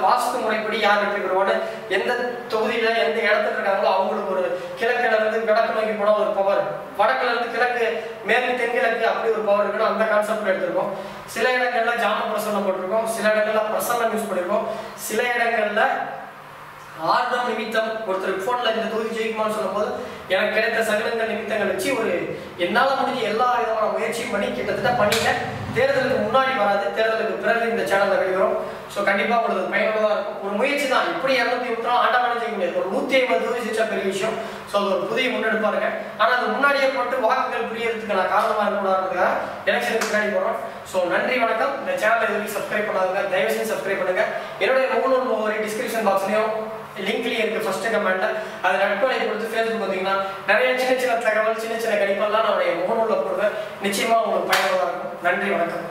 வாஸ்து முறைப்படி யார் வெற்றி பெறுவான்னு, எந்த தொகுதியில எந்த இடத்துல இருக்காங்களோ அவங்களுக்கு ஒரு கிழக்குல இருந்து வடக்கு நோக்கி போன ஒரு பவர், வடக்குல இருந்து கிழக்கு மேற்கு தென்கிழக்கு அப்படி ஒரு பவர் இருக்கணும், அந்த கான்செப்ட்ல எடுத்திருக்கோம். சில இடங்கள்ல ஜாம பிரசன்னம் போட்டிருக்கோம், சில இடங்கள்ல பிரசன்னம் யூஸ் பண்ணிருக்கோம், சில இடங்கள்ல ஆர்வம் நிமித்தம் ஒருத்தர் போன்ல இந்த தொகுதி ஜெயிக்குமான்னு சொல்லும் போது எனக்கு கிடைத்த சகலங்கள் நிமித்தங்கள் வச்சு ஒரு என்னால முடிஞ்ச எல்லா விதமான முயற்சியும் பண்ணி கிட்டத்தட்ட பண்ணிட்டேன். தேர்தலுக்கு முன்னாடி வராது, தேர்தலுக்கு பிறகு இந்த சேனல்ல வெளிவரும். ஸோ கண்டிப்பா உங்களுக்கு பயனுள்ளதா இருக்கும். ஒரு முயற்சி தான், இப்படி 230 ஆண்டாண்டு செய்ய முடியாது, ஒரு 150 தொகுதி ஜெயிச்சா பெரிய விஷயம். ஸோ அது ஒரு புதிய முன்னெடுப்பா இருக்கு. ஆனா அது முன்னாடியே போட்டு வாக்குகள் புரியறதுக்கு நான் காரணமா இருக்கக்கூடாதுக்காக எலெக்ஷனுக்கு பின்னாடி போறோம். ஸோ நன்றி, வணக்கம். இந்த சேனலை இதுவரைக்கும் சப்ஸ்கிரைப் பண்ணாதுங்க, தயவு செஞ்சு சப்ஸ்கிரைப் பண்ணுங்க. என்னுடைய முகநூல் முகவரி டிஸ்கிரிப்ஷன் பாக்ஸ்லயும் லிங்க்லயே இருக்கு, ஃபர்ஸ்ட் கமெண்ட்ல. அதை நட்பலை கொடுத்து ஃபேஸ்புக் பார்த்தீங்கன்னா நிறைய சின்ன சின்ன தகவல், சின்ன சின்ன கணிப்பெல்லாம் நான் முகநூலில் போடுவேன். நிச்சயமா உங்களுக்கு பயனுள்ளதா இருக்கும். நன்றி, வணக்கம்.